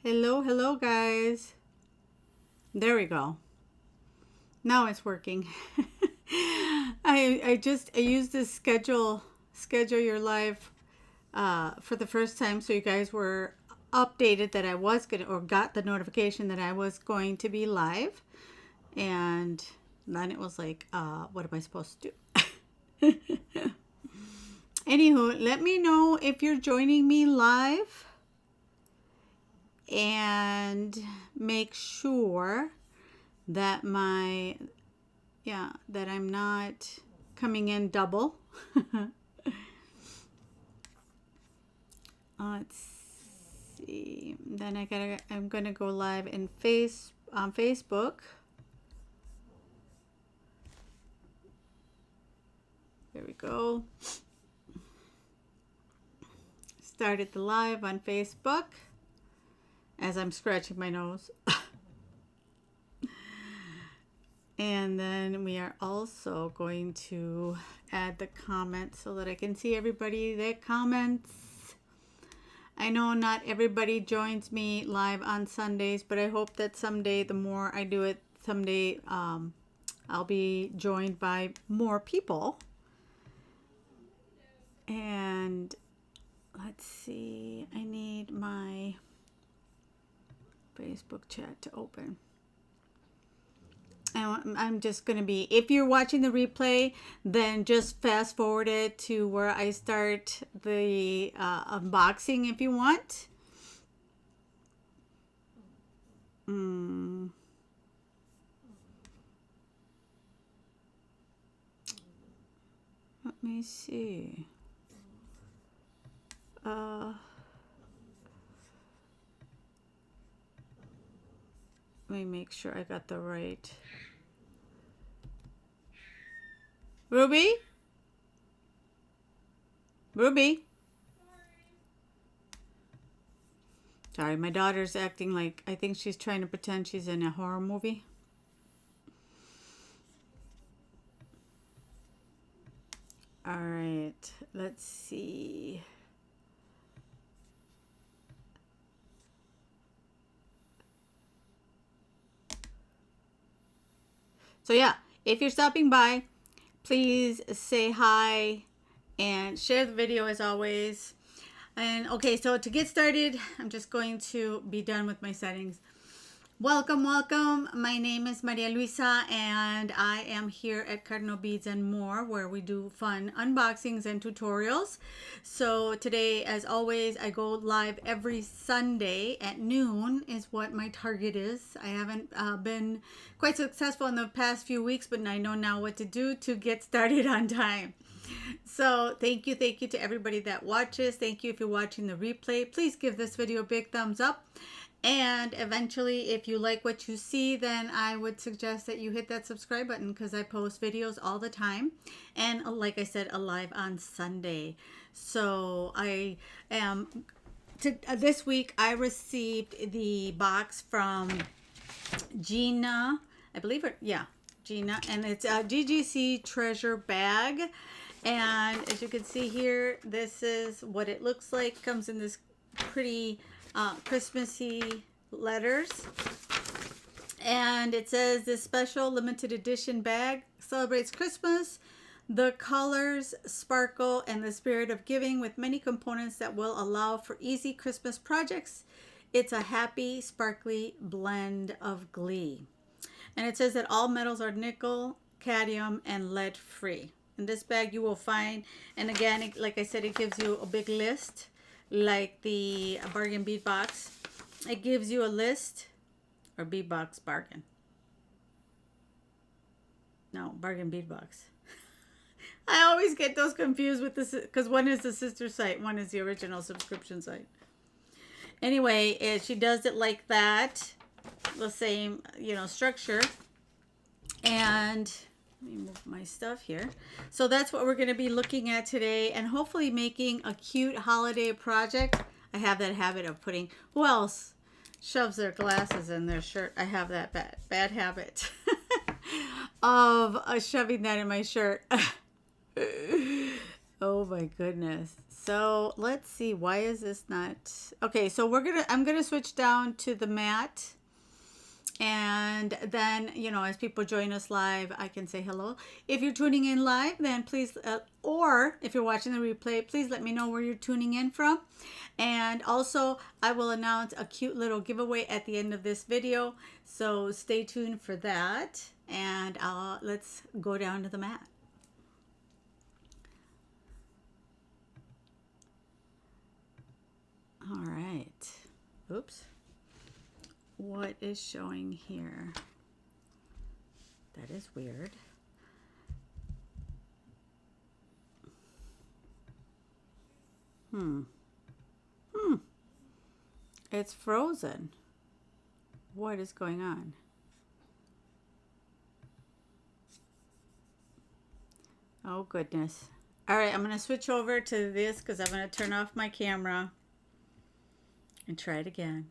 Hello, hello, guys. There we go. Now it's working. I used this schedule your live for the first time, so you guys were updated that I was gonna or got the notification that I was going to be live, and then it was like, what am I supposed to do? Anywho, let me know if you're joining me live, and make sure that that I'm not coming in double. Let's see. Then I'm gonna go live on Facebook. There we go. Started the live on Facebook as I'm scratching my nose. And then we are also going to add the comments so that I can see everybody that comments. I know not everybody joins me live on Sundays, but I hope that someday, the more I do it, someday I'll be joined by more people. And let's see, I need my Facebook chat to open. I'm just going to be, if you're watching the replay, then just fast forward it to where I start the unboxing if you want. Let me see. Let me make sure I got the right. Ruby? Ruby? Sorry, my daughter's acting like, I think she's trying to pretend she's in a horror movie. All right, let's see. So yeah, if you're stopping by, please say hi and share the video as always. And okay, so to get started, I'm just going to be done with my settings. Welcome, welcome. My name is Maria Luisa, and I am here at Cardinal Beads and More, where we do fun unboxings and tutorials. So today, as always, I go live every Sunday at noon is what my target is. I haven't been quite successful in the past few weeks, but I know now what to do to get started on time. So thank you to everybody that watches. Thank you if you're watching the replay. Please give this video a big thumbs up. And eventually, if you like what you see, then I would suggest that you hit that subscribe button, because I post videos all the time. And like I said, alive on Sunday. So I am, this week I received the box from Gina, I believe it, yeah, Gina. And it's a GGC treasure bag. And as you can see here, this is what it looks like. Comes in this pretty Christmassy letters, and it says this special limited edition bag celebrates Christmas. The colors sparkle and the spirit of giving with many components that will allow for easy Christmas projects. It's a happy, sparkly blend of glee. And it says that all metals are nickel, cadmium, and lead free. In this bag you will find, and again, like I said, it gives you a big list like the bargain bead box. It gives you a list, or bead box bargain. No, bargain bead box. I always get those confused with this, because one is the sister site, one is the original subscription site. Anyway, she does it like that, the same, structure. And let me move my stuff here. So that's what we're going to be looking at today, and hopefully making a cute holiday project. I have that habit of putting, who else shoves their glasses in their shirt? I have that bad habit of shoving that in my shirt. Oh my goodness. So let's see, why is this not okay? So I'm gonna switch down to the mat, and then, you know, as people join us live, I can say hello. If you're tuning in live, then please, or if you're watching the replay, please let me know where you're tuning in from. And also, I will announce a cute little giveaway at the end of this video, so stay tuned for that. And let's go down to the mat. All right. Oops. What is showing here? That is weird. It's frozen. What is going on? Oh, goodness. All right, I'm going to switch over to this because I'm going to turn off my camera and try it again.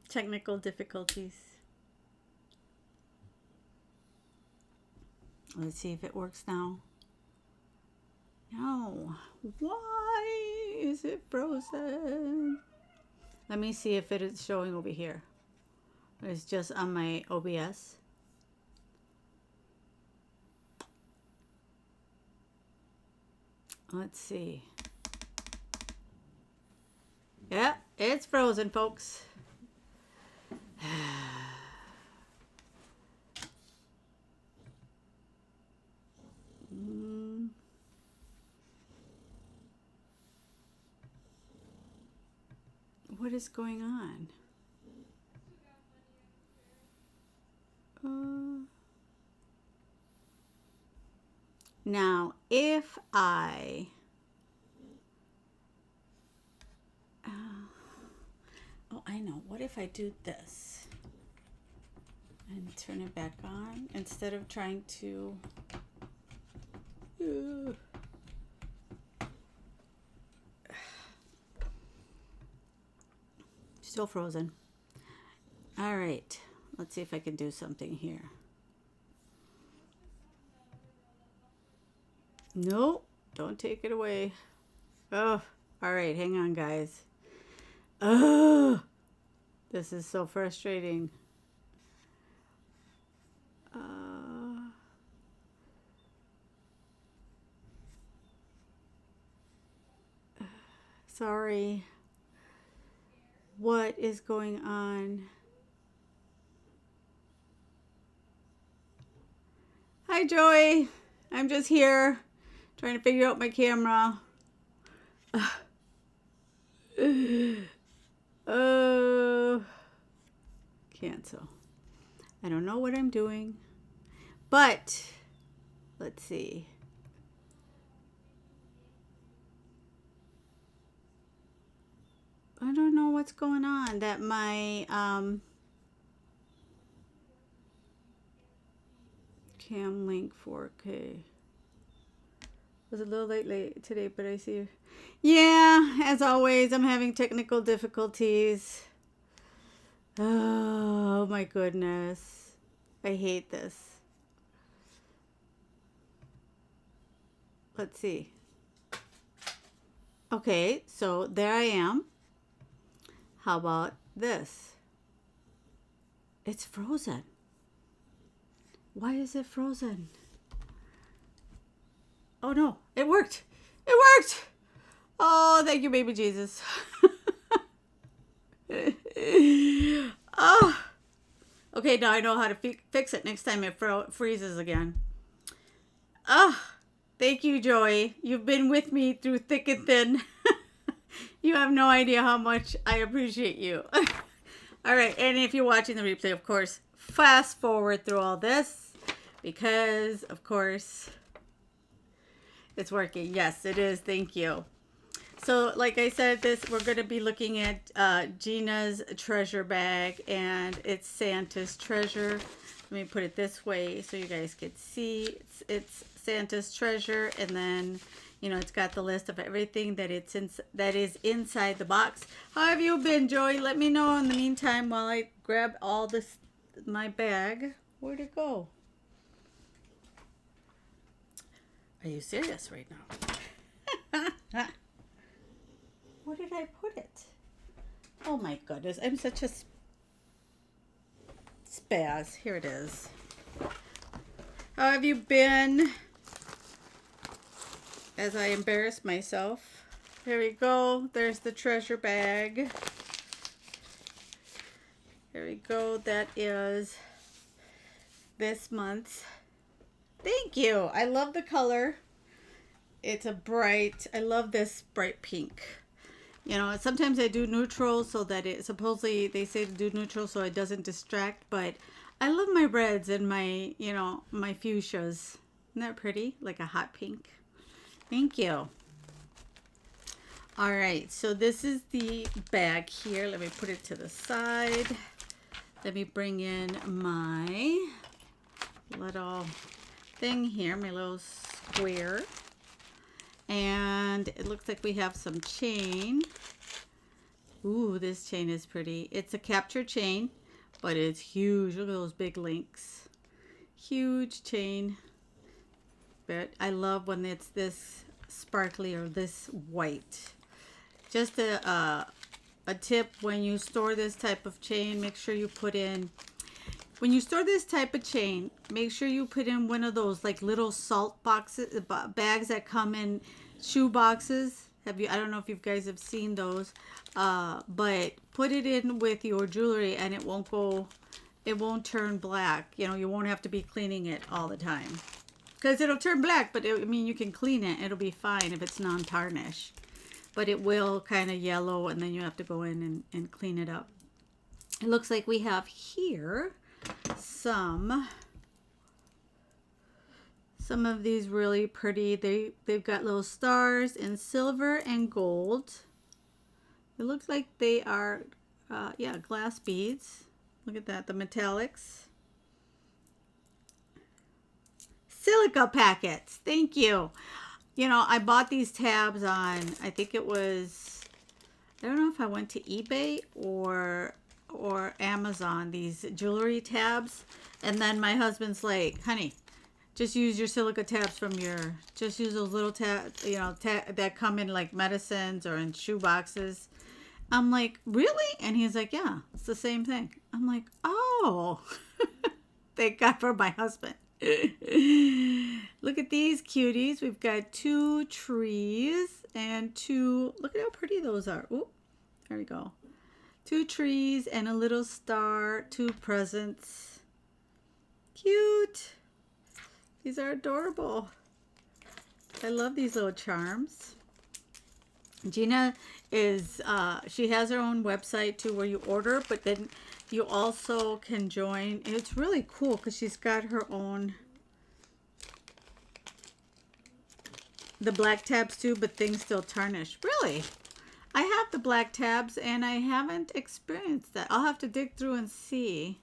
Technical difficulties. Let's see if it works now. No. Why is it frozen? Let me see if it is showing over here. It's just on my OBS. Let's see. Yeah, it's frozen, folks. What is going on? Now, if I oh, I know. What if I do this and turn it back on instead of trying to still frozen. All right, let's see if I can do something here. Nope, don't take it away. Oh, all right, hang on, guys. Oh, this is so frustrating. Sorry. What is going on? Hi, Joy. I'm just here trying to figure out my camera. Cancel. I don't know what I'm doing, but let's see. I don't know what's going on. That my cam link 4K was a little late today, but I see. Yeah, as always, I'm having technical difficulties. Oh my goodness, I hate this. Let's see. Okay, so there I am. How about this? It's frozen. Why is it frozen? Oh no, it worked. It worked. Oh, thank you, baby Jesus. Oh. Okay, now I know how to fix it next time it freezes again. Oh, thank you, Joy. You've been with me through thick and thin. You have no idea how much I appreciate you. All right, and if you're watching the replay, of course, fast forward through all this because, of course, it's working. Yes, it is. Thank you. So, like I said, we're going to be looking at Gina's treasure bag, and it's Santa's treasure. Let me put it this way so you guys can see. It's Santa's treasure, and then, you know, it's got the list of everything that is inside the box. How have you been, Joey? Let me know in the meantime while I grab all this, my bag. Where'd it go? Are you serious right now? did I put it? Oh my goodness, I'm such a spaz. Here it is. How have you been? As I embarrass myself. Here we go. There's the treasure bag. There we go. That is this month's. Thank you. I love the color. It's a bright, I love this bright pink. You know, sometimes I do neutral so that it, supposedly they say to do neutral so it doesn't distract, but I love my reds and my, you know, my fuchsias. Isn't that pretty? Like a hot pink. Thank you. All right, so this is the bag here. Let me put it to the side. Let me bring in my little thing here, my little square. And it looks like we have some chain. Ooh, this chain is pretty. It's a capture chain, but it's huge. Look at those big links. Huge chain. But I love when it's this sparkly or this white. Just a tip, when you store this type of chain, make sure you put in, when you store this type of chain, make sure you put in one of those like little salt boxes, bags that come in shoe boxes. I don't know if you guys have seen those, but put it in with your jewelry and it won't turn black. You know, you won't have to be cleaning it all the time. Because it'll turn black, but I mean, you can clean it. It'll be fine if it's non-tarnish. But it will kind of yellow, and then you have to go in and clean it up. It looks like we have here some of these really pretty. They've got little stars in silver and gold. It looks like they are, yeah, glass beads. Look at that, the metallics. Silica packets. Thank you. You know, I bought these tabs on, I think it was, I don't know if I went to eBay or Amazon, these jewelry tabs. And then my husband's like, honey, just use your silica tabs from just use those little tabs, you know, that come in like medicines or in shoe boxes. I'm like, really? And he's like, yeah, it's the same thing. I'm like, oh, thank God for my husband. Look at these cuties. We've got 2 trees and 2, look at how pretty those are. Oh, there we go. 2 trees and a little star, 2 presents. Cute. These are adorable. I love these little charms. Gina is, she has her own website too where you order, but then you also can join. And it's really cool because she's got her own, the black tabs too, but things still tarnish. Really? I have the black tabs and I haven't experienced that. I'll have to dig through and see.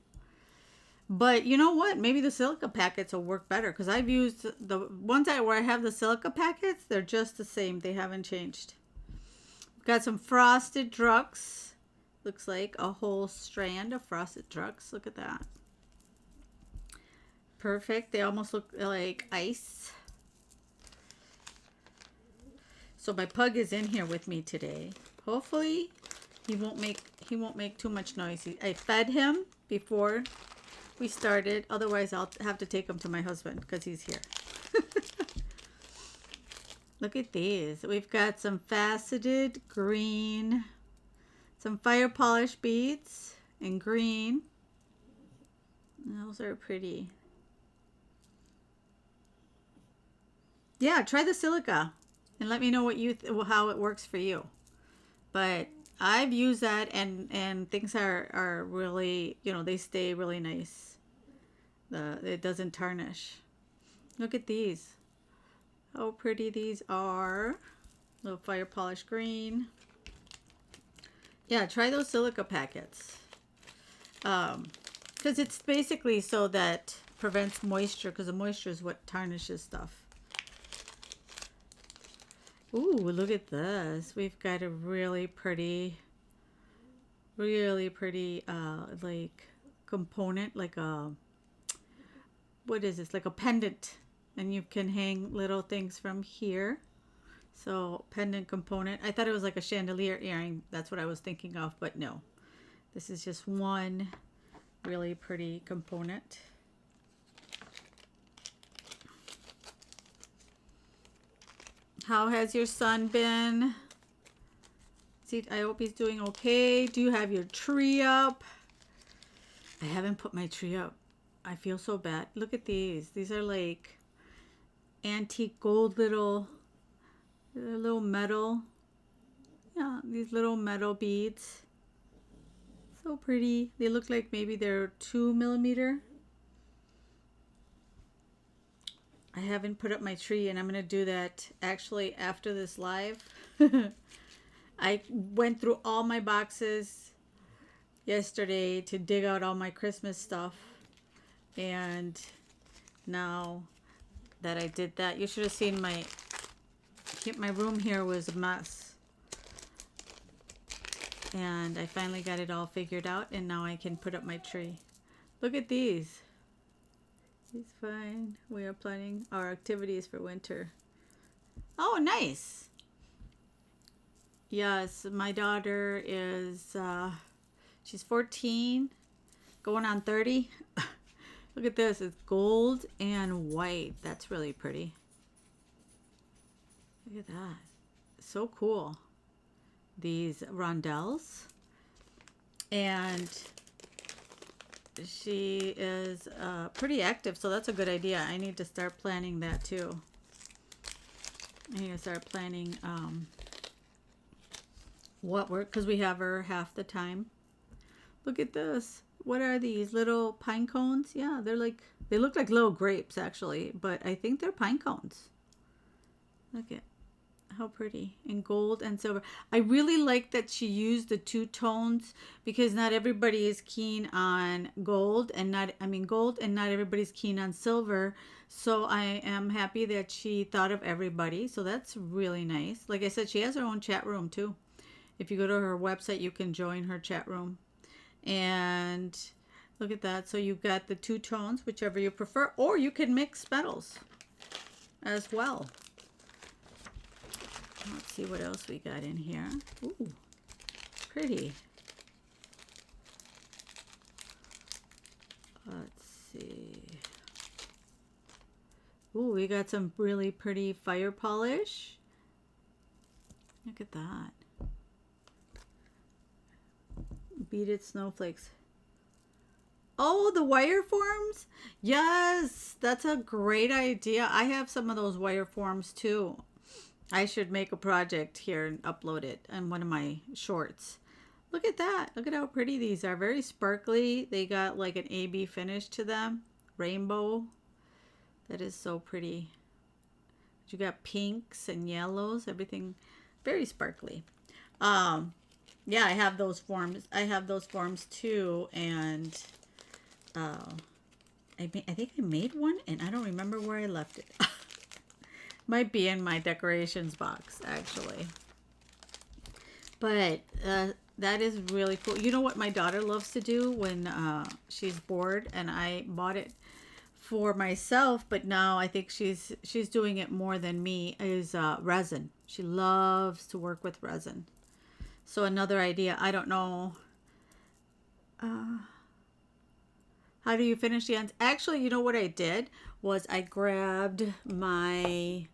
But you know what? Maybe the silica packets will work better because I've used the ones where I have the silica packets. They're just the same. They haven't changed. Got some frosted drugs. Looks like a whole strand of frosted drugs. Look at that. Perfect. They almost look like ice. So my pug is in here with me today. Hopefully he won't make too much noise. I fed him before we started. Otherwise I'll have to take him to my husband because he's here. Look at these. We've got some faceted green, some fire polish beads in green. Those are pretty. Yeah, try the silica and let me know what how it works for you. But I've used that and things are really, you know, they stay really nice. It doesn't tarnish. Look at these. How pretty these are. Little fire polish green. Yeah, try those silica packets. Because it's basically so that prevents moisture, because the moisture is what tarnishes stuff. Ooh, look at this. We've got a really pretty like component, like a, what is this? Like a pendant. And you can hang little things from here. So pendant component. I thought it was like a chandelier earring. That's what I was thinking of, but no. This is just one really pretty component. How has your son been? See, I hope he's doing okay. Do you have your tree up? I haven't put my tree up. I feel so bad. Look at these. These are like antique gold little metal. Yeah, these little metal beads. So pretty. They look like maybe they're 2mm. I haven't put up my tree, and I'm going to do that actually after this live. I went through all my boxes yesterday to dig out all my Christmas stuff. And now that I did that, you should have seen my room here was a mess. And I finally got it all figured out, and now I can put up my tree. Look at these. He's fine. We are planning our activities for winter. Oh, nice. Yes, my daughter is, she's 14, going on 30. Look at this. It's gold and white. That's really pretty. Look at that. So cool. These rondelles. And she is pretty active, so that's a good idea. I need to start planning that too. I need to start planning what work, because we have her half the time. Look at this. What are these little pine cones? Yeah, they're like, they look like little grapes actually, but I think they're pine cones. Look at how pretty, in gold and silver. I really like that she used the two tones, because not everybody is keen on gold, and not everybody's keen on silver. So I am happy that she thought of everybody. So that's really nice. Like I said, she has her own chat room too. If you go to her website, you can join her chat room. And look at that. So you've got the two tones, whichever you prefer, or you can mix metals as well. Let's see what else we got in here. Ooh, pretty. Let's see. Ooh, we got some really pretty fire polish. Look at that. Beaded snowflakes. Oh, the wire forms? Yes, that's a great idea. I have some of those wire forms too. I should make a project here and upload it on one of my shorts. Look at that. Look at how pretty these are. Very sparkly. They got like an AB finish to them. Rainbow. That is so pretty. You got pinks and yellows. Everything very sparkly. Yeah, I have those forms. I have those forms too. And I think I made one and I don't remember where I left it. Might be in my decorations box, actually. But that is really cool. You know what my daughter loves to do when she's bored, and I bought it for myself, but now I think she's doing it more than me, is resin. She loves to work with resin. So another idea, I don't know. How do you finish the ends? Actually, you know what I did was I grabbed my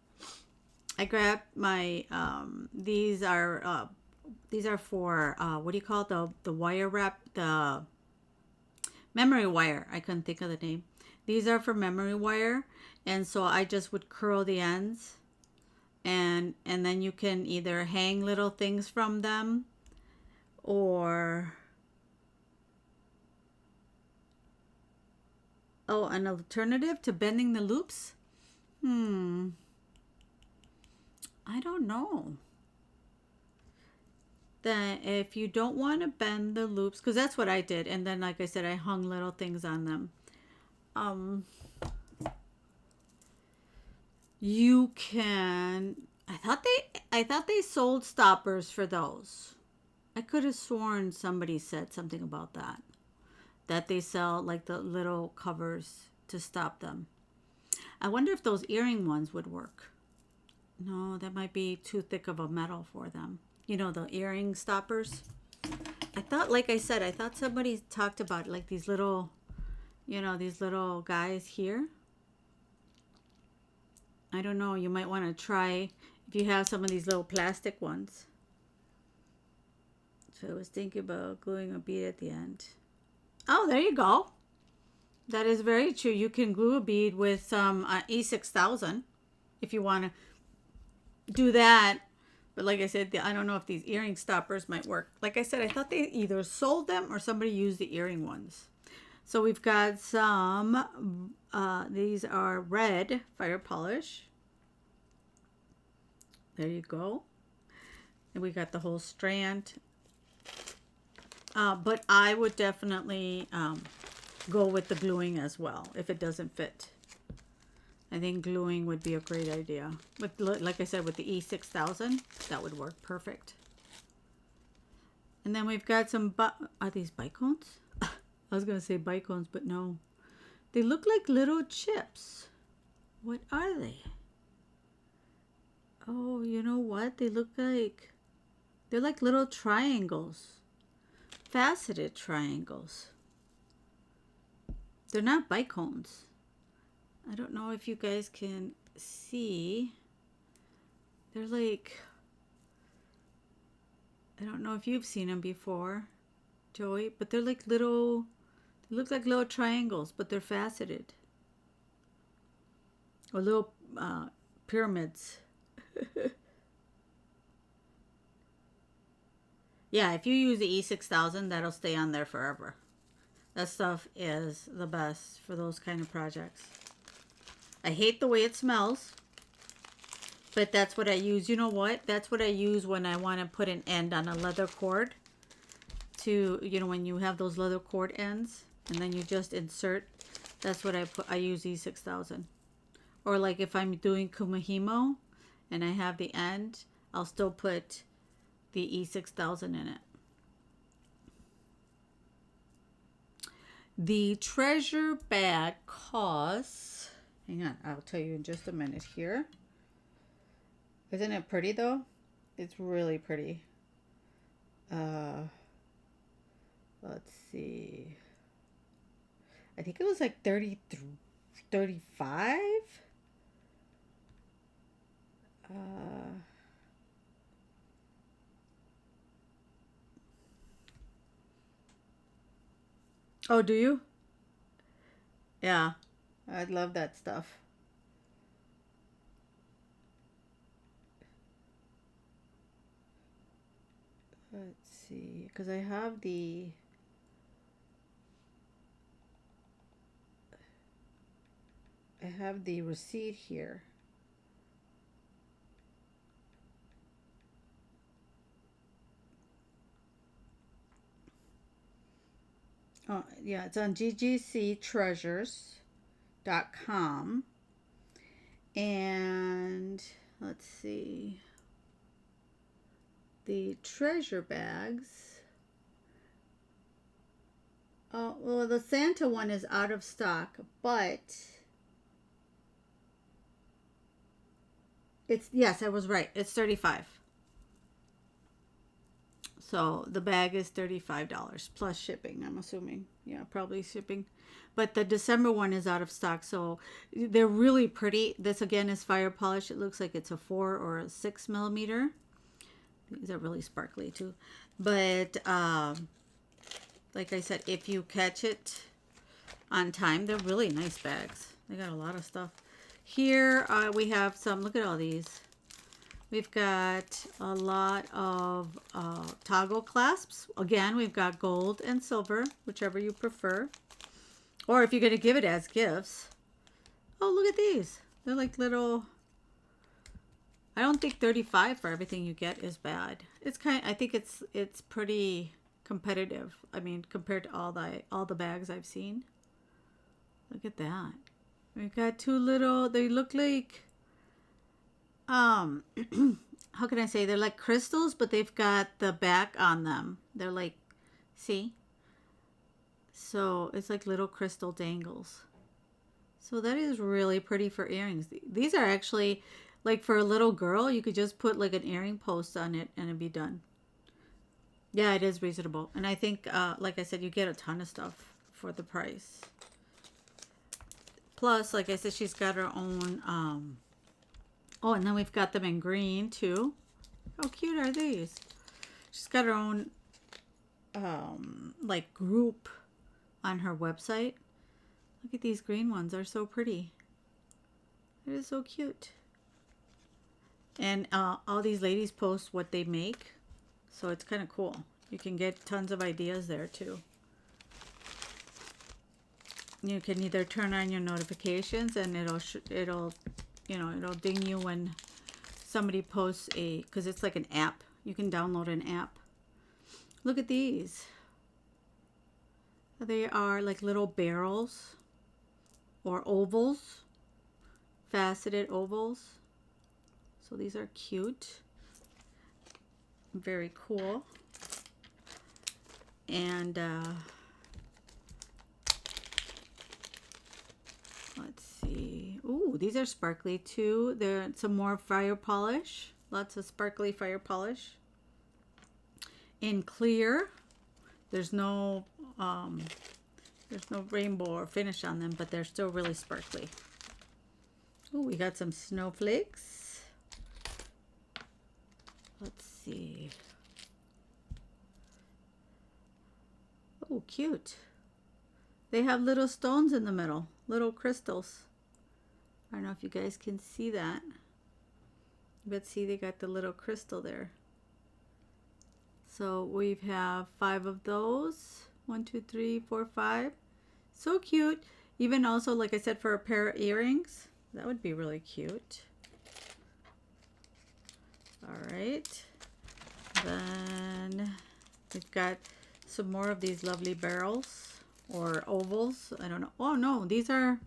these are for what do you call it? The wire wrap, the memory wire. I couldn't think of the name. These are for memory wire, and so I just would curl the ends, and then you can either hang little things from them, or an alternative to bending the loops. I don't know. Then if you don't want to bend the loops, because that's what I did, and then like I said, I hung little things on them. You can. I thought they sold stoppers for those. I could have sworn somebody said something about that. That they sell like the little covers to stop them. I wonder if those earring ones would work. No, that might be too thick of a metal for them. You know, the earring stoppers. I thought, like I said, I thought somebody talked about like these little, you know, these little guys here. I don't know. You might want to try if you have some of these little plastic ones. So I was thinking about gluing a bead at the end. Oh, there you go. That is very true. You can glue a bead with some E6000 if you want to do that. But like I said, I don't know if these earring stoppers might work. Like I said, I thought they either sold them or somebody used the earring ones. So we've got some, these are red fire polish. There you go. And we got the whole strand. But I would definitely go with the gluing as well if it doesn't fit. I think gluing would be a great idea. With, like I said, with the E6000, that would work perfect. And then we've got some, are these bicones? I was going to say bicones, but no. They look like little chips. What are they? Oh, you know what? They look like, they're like little triangles. Faceted triangles. They're not bicones. I don't know if you guys can see. They're like, I don't know if you've seen them before, Joey, but they're like little, they look like little triangles, but they're faceted. Or little pyramids. Yeah, if you use the E6000, that'll stay on there forever. That stuff is the best for those kind of projects. I hate the way it smells, but that's what I use. You know what? That's what I use when I want to put an end on a leather cord. To, you know, when you have those leather cord ends, and then you just insert. That's what I put. I use E6000. Or like if I'm doing kumihimo, and I have the end, I'll still put the E6000 in it. The treasure bag costs, hang on, I'll tell you in just a minute here. Isn't it pretty though? It's really pretty. Let's see. I think it was like 35. Oh, do you? Yeah, I love that stuff. Let's see, because I have the receipt here. Oh, yeah, it's on ggctreasures.com. And let's see. The treasure bags. Oh, well, the Santa one is out of stock, but it's, yes, I was right. It's $35. So the bag is $35 plus shipping, I'm assuming. Yeah, probably shipping. But the December one is out of stock. So they're really pretty. This again is fire polish. It looks like it's a 4 or a 6 millimeter. These are really sparkly too. But like I said, if you catch it on time, they're really nice bags. They got a lot of stuff. Here we have some, look at all these. We've got a lot of toggle clasps. Again, we've got gold and silver, whichever you prefer. Or if you're going to give it as gifts. Oh, look at these. They're like little, I don't think 35 for everything you get is bad. It's I think it's pretty competitive. I mean, compared to all the bags I've seen. Look at that. We've got two little, they look like, how can I say, they're like crystals, but they've got the back on them. They're like, see? So it's like little crystal dangles. So that is really pretty for earrings. These are actually Like for a little girl, you could just put like an earring post on it and it'd be done. Yeah, it is reasonable. And I think, like I said, you get a ton of stuff for the price. Plus, like I said, she's got her own, oh, and then we've got them in green too. How cute are these? She's got her own, like group on her website. Look at these green ones. They're so pretty. It is so cute. And all these ladies post what they make. So it's kind of cool. You can get tons of ideas there too. You can either turn on your notifications and it'll ding you when somebody posts because it's like an app. You can download an app. Look at these. They are like little barrels or ovals, faceted ovals. So these are cute. Very cool. And let's see. Ooh, these are sparkly too. There some more fire polish. Lots of sparkly fire polish. In clear. There's no rainbow or finish on them, but they're still really sparkly. Ooh, we got some snowflakes. Let's see. Oh, cute. They have little stones in the middle, little crystals. I don't know if you guys can see that. But see, they got the little crystal there. So we have 5 of those. 1, 2, 3, 4, 5. So cute. Even also, like I said, for a pair of earrings. That would be really cute. All right. Then we've got some more of these lovely barrels or ovals. I don't know. Oh no, these are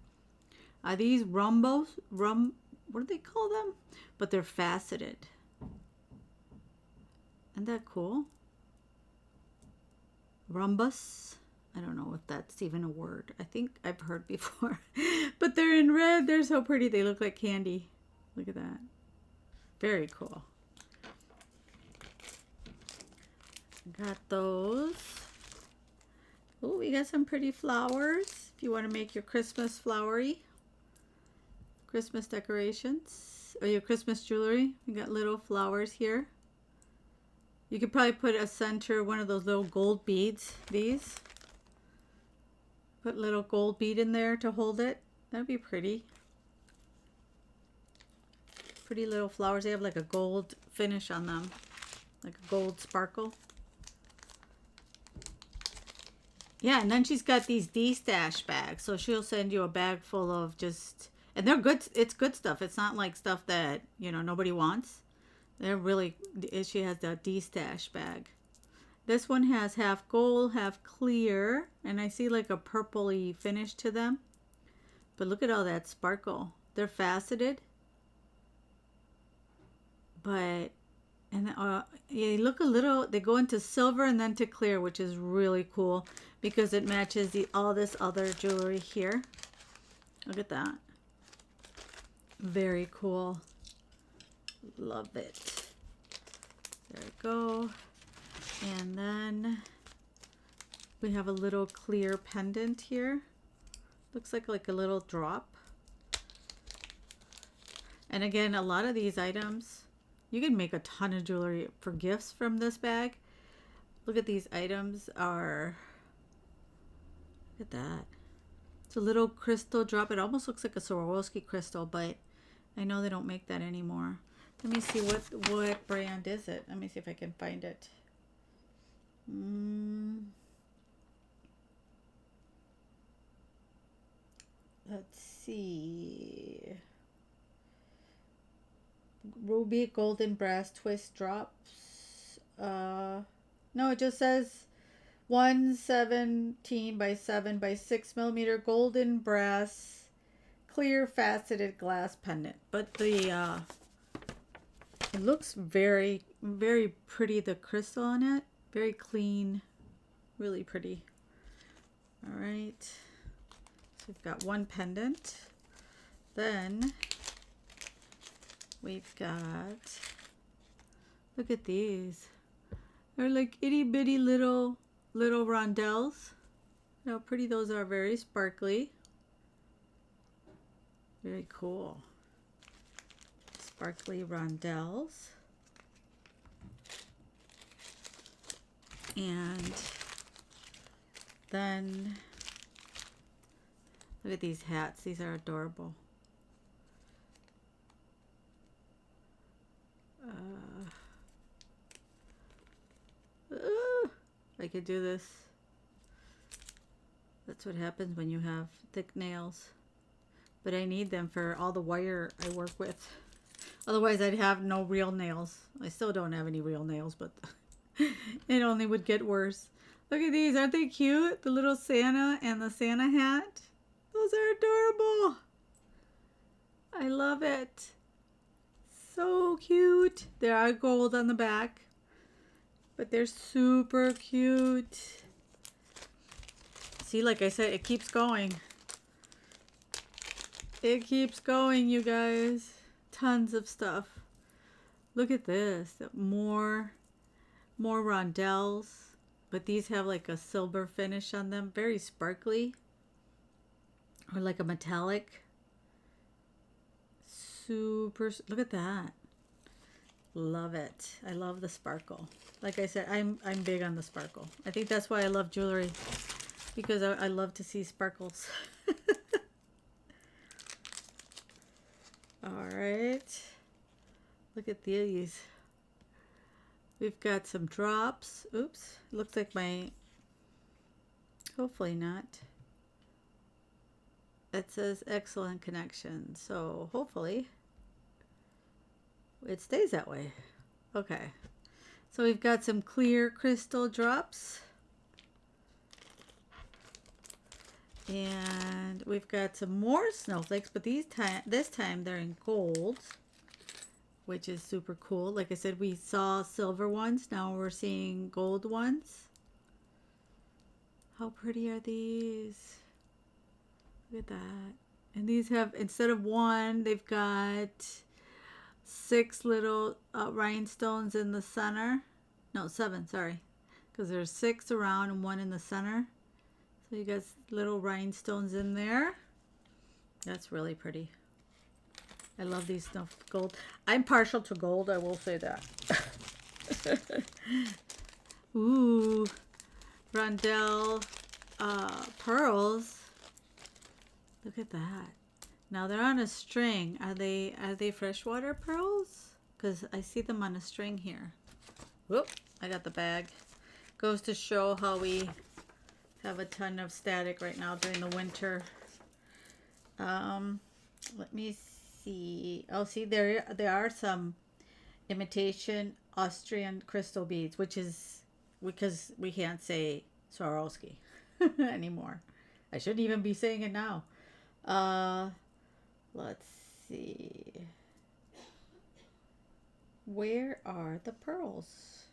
these rhombos? What do they call them? But they're faceted. Isn't that cool? Rhombus. I don't know if that's even a word. I think I've heard before. But they're in red. They're so pretty. They look like candy. Look at that. Very cool. Got those. Oh, we got some pretty flowers. If you want to make your Christmas flowery. Christmas decorations. Or your Christmas jewelry. We got little flowers here. You could probably put a center, one of those little gold beads. These. Put little gold bead in there to hold it. That'd be pretty. Pretty little flowers. They have like a gold finish on them. Like a gold sparkle. Yeah, and then she's got these D-stash bags. So she'll send you a bag full of just... And they're good. It's good stuff. It's not like stuff that, you know, nobody wants. They're really... She has the D-stash bag. This one has half gold, half clear. And I see like a purpley finish to them. But look at all that sparkle. They're faceted. But... And yeah, look a little, they go into silver and then to clear, which is really cool because it matches all this other jewelry here. Look at that. Very cool. Love it. There we go. And then we have a little clear pendant here. Looks like a little drop. And again, a lot of these items, you can make a ton of jewelry for gifts from this bag. Look at these items are, look at that. It's a little crystal drop. It almost looks like a Swarovski crystal, but I know they don't make that anymore. Let me see what brand is it. Let me see if I can find it. Let's see. Ruby golden brass twist drops. No, it just says 117 by 7 by 6 millimeter golden brass clear faceted glass pendant. But the it looks very, very pretty. The crystal on it, very clean, really pretty. All right, so we've got one pendant. Then we've got, look at these. They're like itty bitty little rondelles. How pretty those are, very sparkly. Very cool. Sparkly rondelles. And then look at these hats. These are adorable. I could do this. That's what happens when you have thick nails. But I need them for all the wire I work with. Otherwise I'd have no real nails. I still don't have any real nails, but it only would get worse. Look at these. Aren't they cute? The little Santa and the Santa hat. Those are adorable. I love it. So cute. There are gold on the back, but they're super cute. See, like I said, it keeps going. It keeps going, you guys. Tons of stuff. Look at this. More rondelles, but these have like a silver finish on them. Very sparkly. Or like a metallic. Super, look at that. Love it. I love the sparkle. Like I said, I'm big on the sparkle. I think that's why I love jewelry, because I love to see sparkles. All right. Look at these. We've got some drops. Oops. Looks like my, hopefully not. It says excellent connection. So hopefully it stays that way. Okay. So we've got some clear crystal drops. And we've got some more snowflakes, but this time they're in gold, which is super cool. Like I said, we saw silver ones. Now we're seeing gold ones. How pretty are these? Look at that. And these have, instead of one, they've got 6 little rhinestones in the center. No, 7, sorry. Because there's 6 around and 1 in the center. So you got little rhinestones in there. That's really pretty. I love these stuff. Gold. I'm partial to gold, I will say that. Ooh. Rondelle pearls. Look at that. Now they're on a string. Are they freshwater pearls? Because I see them on a string here. Whoop, I got the bag. Goes to show how we have a ton of static right now during the winter. Let me see. Oh, see, there are some imitation Austrian crystal beads, which is because we can't say Swarovski anymore. I shouldn't even be saying it now. Let's see. Where are the pearls?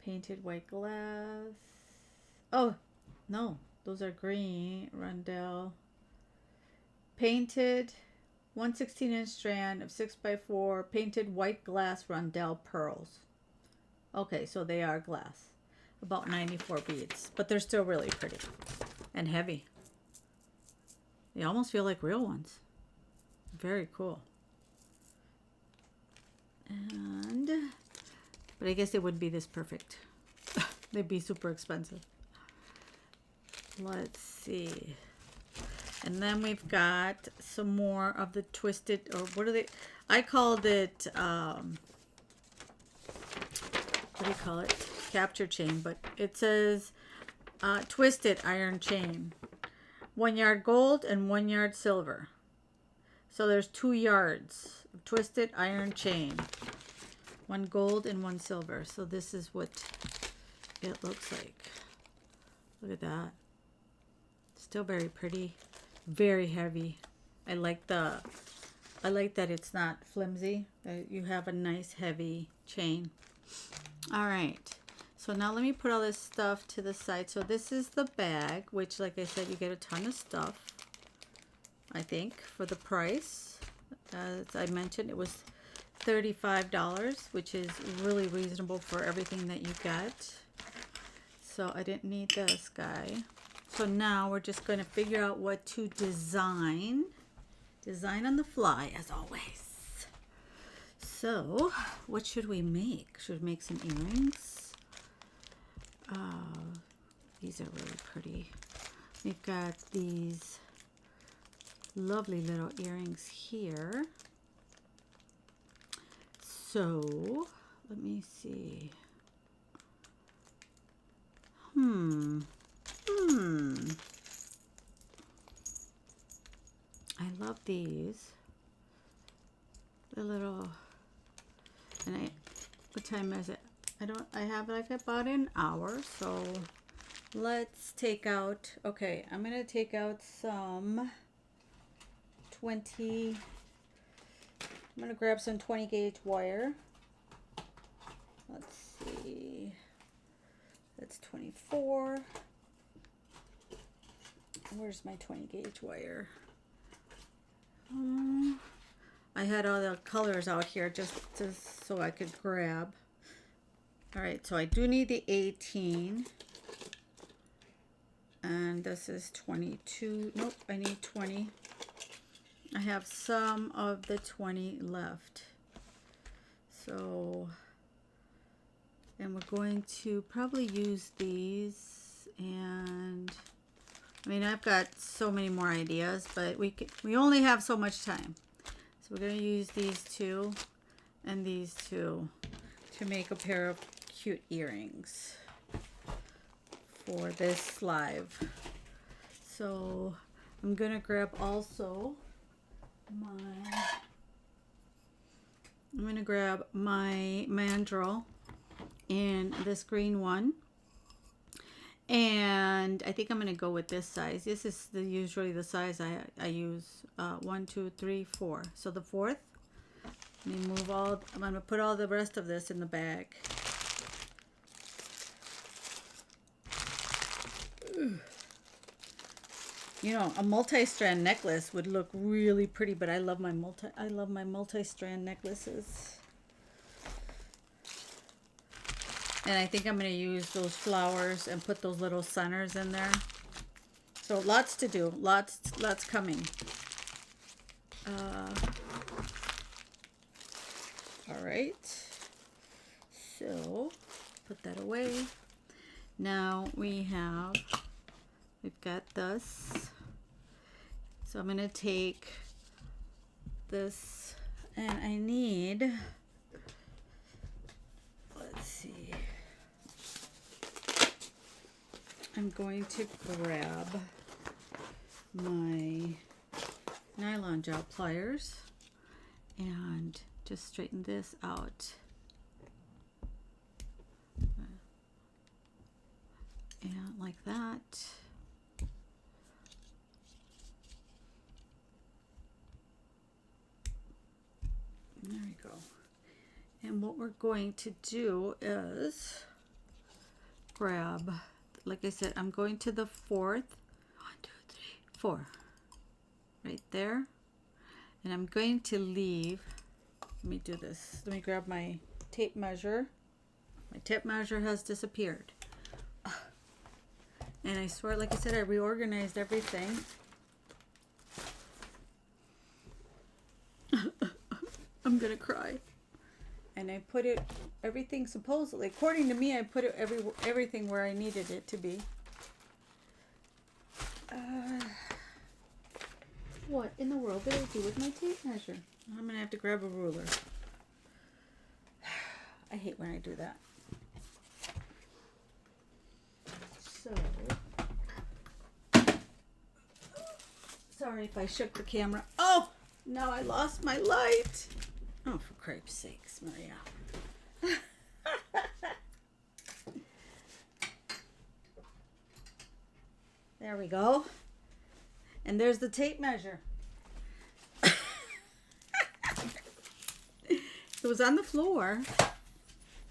Painted white glass. Oh, no. Those are green. Rondelle. Painted 1/16-inch strand of 6x4 painted white glass rondelle pearls. Okay, so they are glass. About 94 beads. But they're still really pretty. And heavy. They almost feel like real ones. Very cool. But I guess they wouldn't be this perfect. They'd be super expensive. Let's see. And then we've got some more of the twisted, or what are they? I called it, what do you call it? Capture chain, but it says twisted iron chain. 1 yard gold and 1 yard silver. So there's 2 yards of twisted iron chain. 1 gold and 1 silver. So this is what it looks like. Look at that. Still very pretty. Very heavy. I like that it's not flimsy. You have a nice heavy chain. All right. So now let me put all this stuff to the side. So this is the bag, which like I said, you get a ton of stuff. I think, for the price. As I mentioned, it was $35, which is really reasonable for everything that you get. So I didn't need this guy. So now we're just going to figure out what to design. Design on the fly, as always. So, what should we make? Should we make some earrings? These are really pretty. We've got these lovely little earrings here. So, let me see. I love these. The little, and what time is it? I have like about an hour, so let's take out, okay, I'm going to take out some 20, I'm going to grab some 20 gauge wire. Let's see, that's 24. Where's my 20 gauge wire? I had all the colors out here just so I could grab. All right, so I do need the 18. And this is 22. Nope, I need 20. I have some of the 20 left. So, and we're going to probably use these, and I mean, I've got so many more ideas, but we only have so much time. So we're going to use these two and these two to make a pair of cute earrings for this live. So I'm going to grab also I'm going to grab my mandrel in this green one. And I think I'm going to go with this size. This is usually the size I use. 1, 2, 3, 4. So the fourth. Let me move all. I'm going to put all the rest of this in the bag. You know, a multi-strand necklace would look really pretty, but I love my multi-strand necklaces. And I think I'm going to use those flowers and put those little centers in there. So lots to do. Lots coming. All right. So put that away. Now we've got this. So I'm going to take this, and I need, let's see. I'm going to grab my nylon gel pliers and just straighten this out. And like that. There we go. And what we're going to do is grab, like I said, I'm going to the fourth. 1, 2, 3, 4. Right there. And I'm going to leave. Let me do this. Let me grab my tape measure. My tape measure has disappeared. And I swear, like I said, I reorganized everything. I'm gonna cry. And I put everything supposedly, according to me, I put everything where I needed it to be. What in the world did I do with my tape measure? I'm gonna have to grab a ruler. I hate when I do that. So, sorry if I shook the camera. Oh, now I lost my light. Oh, for cripe's sakes, Maria. There we go. And there's the tape measure. It was on the floor.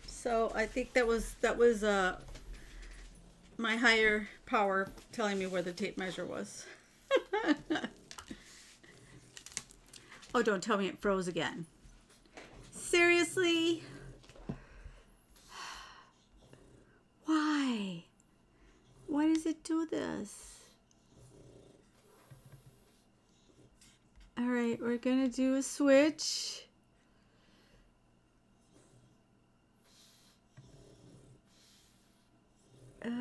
So I think that was my higher power telling me where the tape measure was. Oh, don't tell me it froze again. Seriously? Why? Why does it do this? All right, we're gonna do a switch. All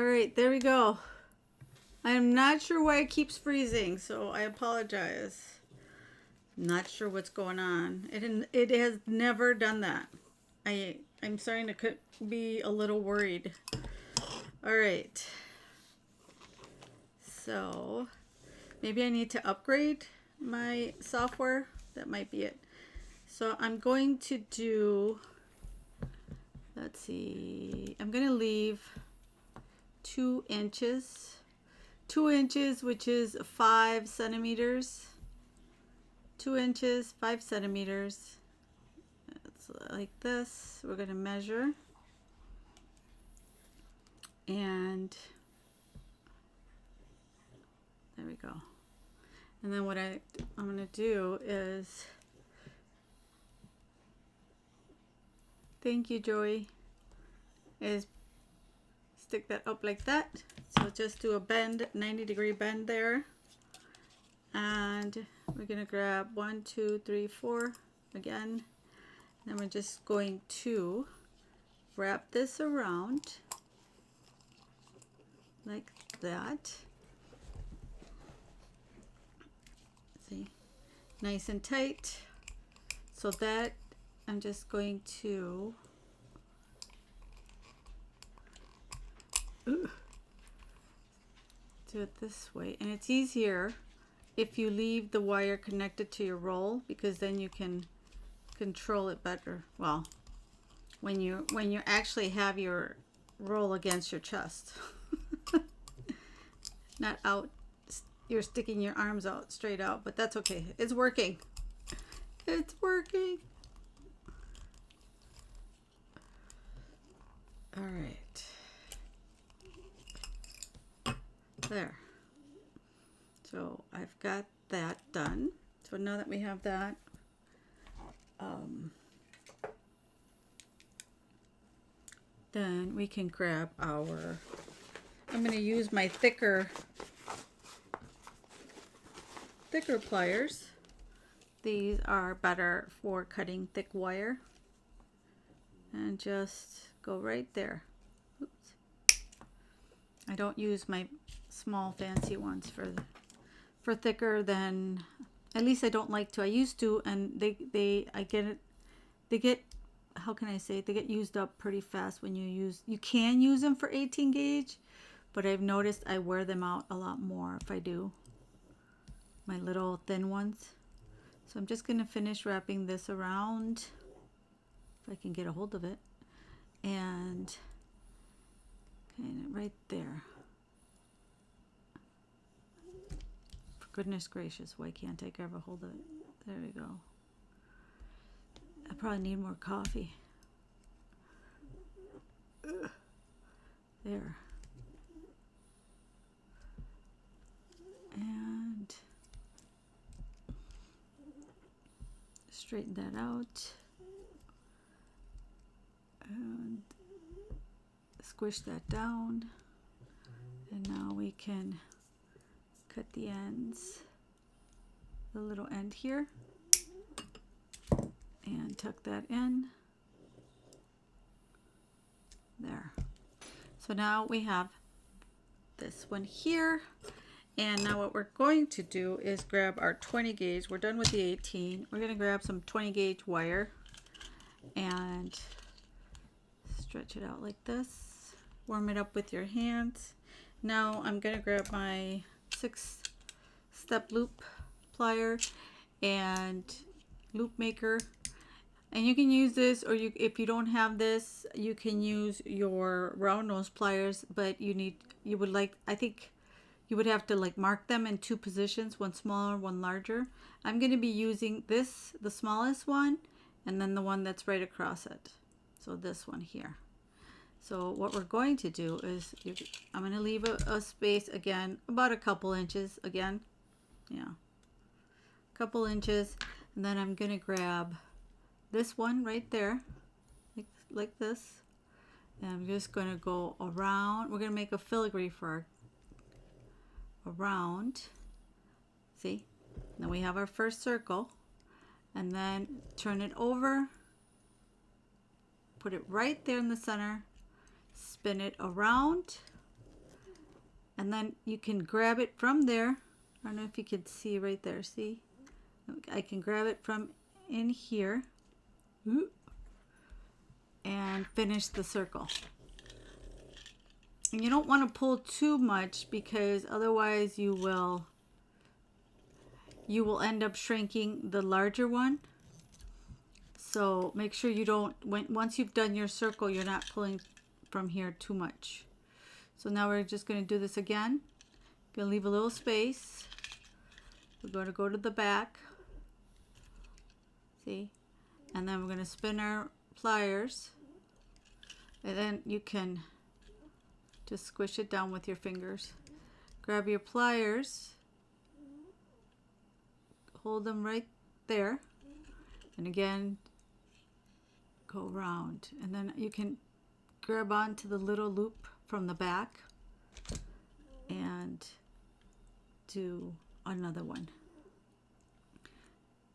right, there we go. I am not sure why it keeps freezing, so I apologize. Not sure what's going on. It has never done that. I'm starting to be a little worried. All right. So maybe I need to upgrade my software. That might be it. So I'm going to do, let's see, I'm going to leave 2 inches. 2 inches, which is 5 centimeters. 2 inches, 5 centimeters. It's like this. We're going to measure. And there we go. And then what I'm going to do is, thank you, Joey, is stick that up like that. So just do a bend, 90-degree bend there. And we're going to grab 1, 2, 3, 4 again. Then we're just going to wrap this around like that. See, nice and tight. So that I'm just going to do it this way, and it's easier if you leave the wire connected to your roll, because then you can control it better. Well, when you actually have your roll against your chest, not out. You're sticking your arms out straight out, but that's okay. It's working. It's working. All right. There. So I've got that done. So now that we have that, then we can grab our, I'm going to use my thicker pliers. These are better for cutting thick wire. And just go right there. Oops. I don't use my small fancy ones for thicker than, at least I don't like to. I used to, and they get, how can I say it? They get used up pretty fast when you can use them for 18 gauge, but I've noticed I wear them out a lot more if I do my little thin ones. So I'm just going to finish wrapping this around, if I can get a hold of it, and kind of right there. For goodness gracious, why can't I grab a hold of it? There we go. I probably need more coffee. There. And straighten that out. And squish that down. And now we can cut the ends, the little end here, and tuck that in. There. So now we have this one here. And now what we're going to do is grab our 20 gauge. We're done with the 18. We're going to grab some 20 gauge wire and stretch it out like this. Warm it up with your hands. Now I'm going to grab my 6-step loop plier and loop maker. And you can use this, or if you don't have this, you can use your round nose pliers, but I think you would have to like mark them in 2 positions, one smaller, one larger. I'm going to be using this, the smallest one, and then the one that's right across it. So this one here. So what we're going to do is I'm going to leave a space again, about a couple inches again. Yeah. A couple inches. And then I'm going to grab this one right there, like this. And I'm just going to go around. We're going to make a filigree for our around. See? Then we have our first circle. And then turn it over. Put it right there in the center. Spin it around. And then you can grab it from there. I don't know if you can see right there. See? I can grab it from in here. And finish the circle. And you don't want to pull too much because otherwise you will end up shrinking the larger one. So make sure you don't, once you've done your circle, you're not pulling from here too much. So now we're just going to do this again. Going to leave a little space. We're going to go to the back. See? And then we're going to spin our pliers. And then you can just squish it down with your fingers. Grab your pliers. Hold them right there. And again, go around. And then you can grab onto the little loop from the back and do another one.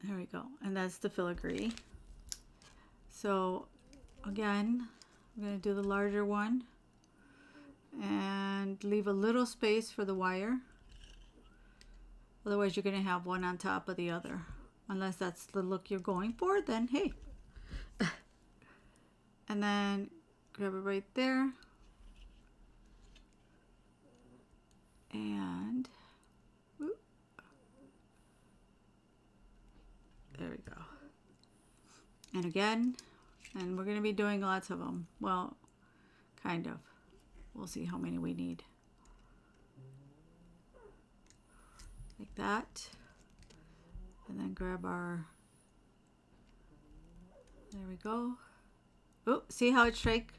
There we go. And that's the filigree. So again, I'm going to do the larger one and leave a little space for the wire. Otherwise you're going to have one on top of the other. Unless that's the look you're going for, then hey. And then grab it right there. And whoop, there we go. And again, and we're going to be doing lots of them. Well, kind of. We'll see how many we need. Like that. And then grab our, there we go. Oh, see how it shake?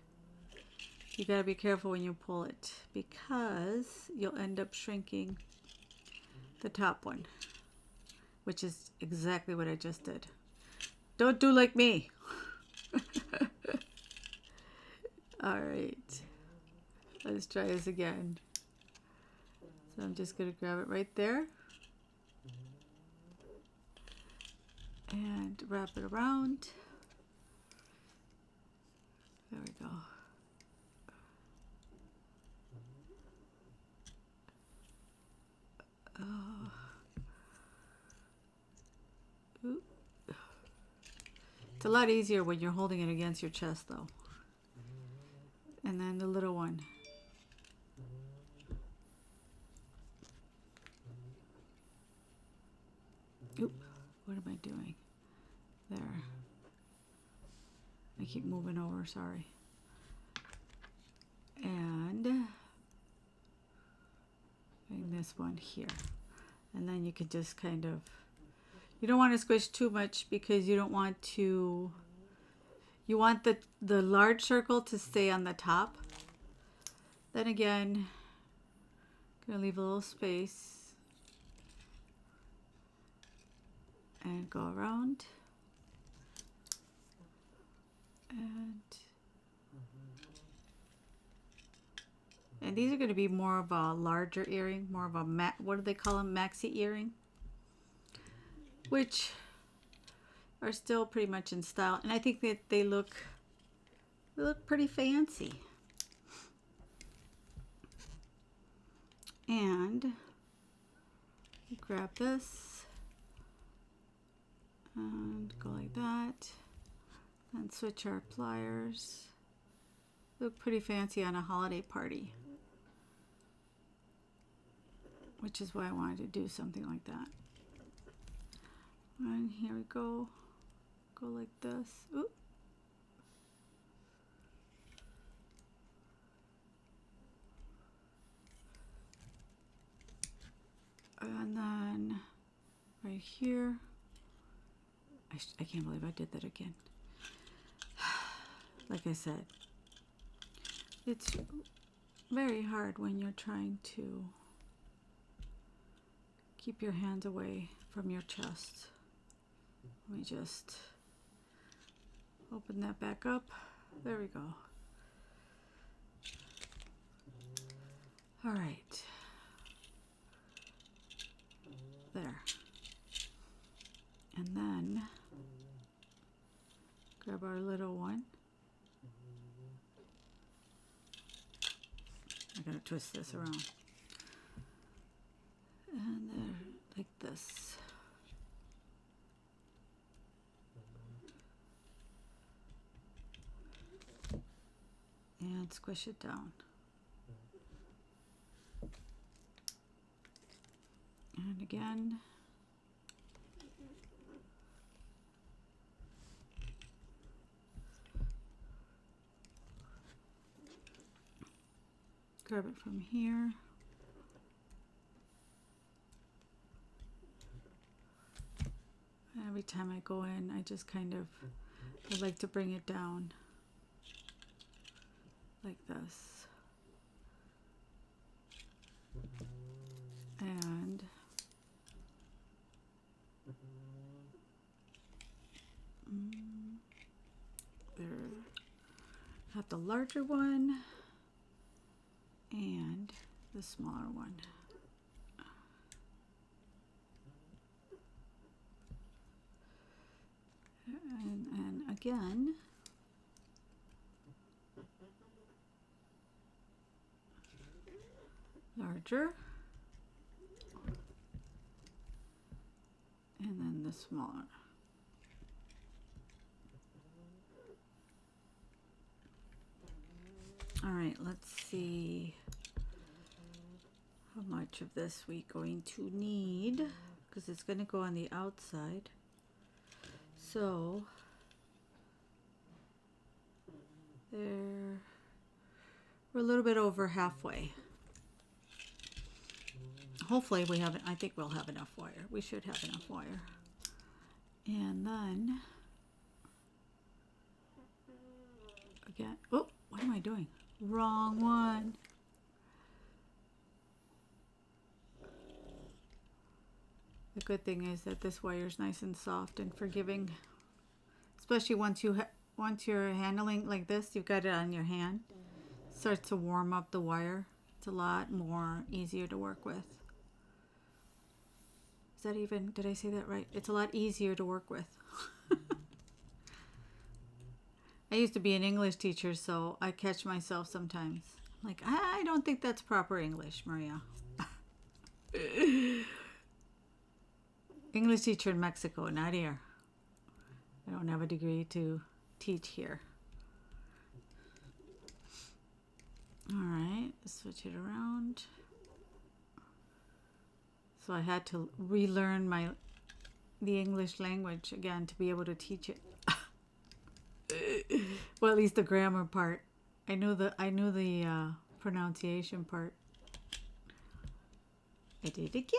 You gotta be careful when you pull it because you'll end up shrinking the top one, which is exactly what I just did. Don't do like me. All right, let's try this again. So I'm just gonna grab it right there. And wrap it around. There we go. Ooh. It's a lot easier when you're holding it against your chest though. And then the little one. Oop, what am I doing? There. I keep moving over, sorry. And bring this one here. And then you can just kind of, you don't want to squish too much because you don't want to, you want the large circle to stay on the top. Then again, gonna leave a little space. And go around. And these are going to be more of a larger earring, more of a what do they call them, maxi earring, which are still pretty much in style, and I think that they look pretty fancy. And grab this and go like that. And switch our pliers. Look pretty fancy on a holiday party. Which is why I wanted to do something like that. And here we go. Go like this. Ooh. And then right here. I can't believe I did that again. Like I said, It's very hard when you're trying to keep your hands away from your chest. Let me just open that back up. There we go. All right. There. And then grab our little one. I gotta twist this around. And there, like this. And squish it down. And again. Grab it from here. And every time I go in, I just kind of, I like to bring it down like this. And there, got the larger one and the smaller one. And again, larger, and then the smaller. All right, let's see how much of this we're going to need, because it's going to go on the outside. So there, we're a little bit over halfway. Hopefully we have, I think we'll have enough wire. We should have enough wire. And then, again, oh, what am I doing? Wrong one. The good thing is that this wire is nice and soft and forgiving, especially once you're handling like this, you've got it on your hand. It starts to warm up the wire. It's a lot more easier to work with. Is that even, did I say that right? It's a lot easier to work with. I used to be an English teacher, so I catch myself sometimes. Like, I don't think that's proper English, Maria. English teacher in Mexico, not here. I don't have a degree to teach here. All right, switch it around. So I had to relearn the English language again to be able to teach it. Well, at least the grammar part. I knew the pronunciation part. I did it again.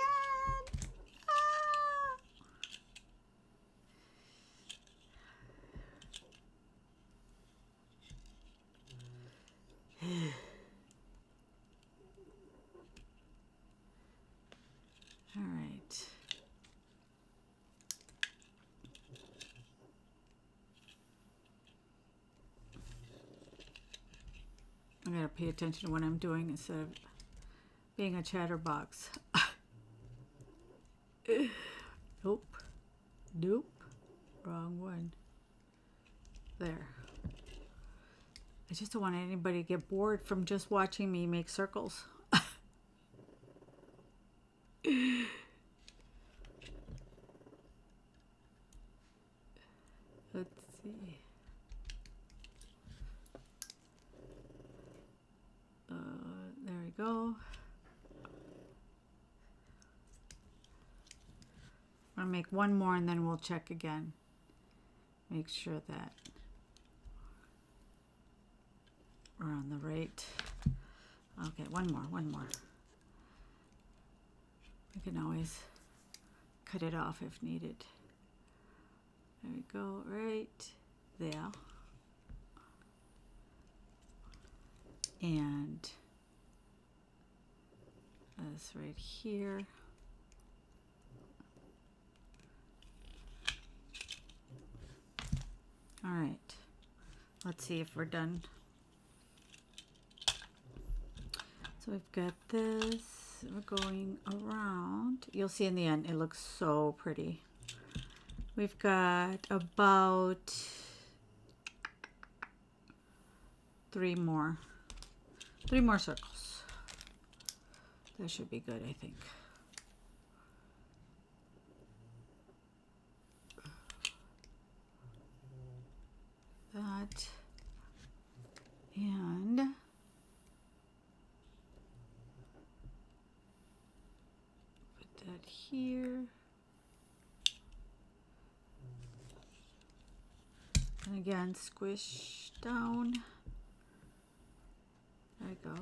All right. I gotta pay attention to what I'm doing instead of being a chatterbox. Nope. Nope. Wrong one. There. I just don't want anybody to get bored from just watching me make circles. Let's see. There we go. I'm gonna make one more and then we'll check again. Make sure that we're on the right. Okay, one more. We can always cut it off if needed. There we go, right there. and this right here. All right, let's see if we're done. So we've got this, we're going around. You'll see in the end, it looks so pretty. We've got about 3 more circles. That should be good, I think. That and put that here. And again, squish down. There we go.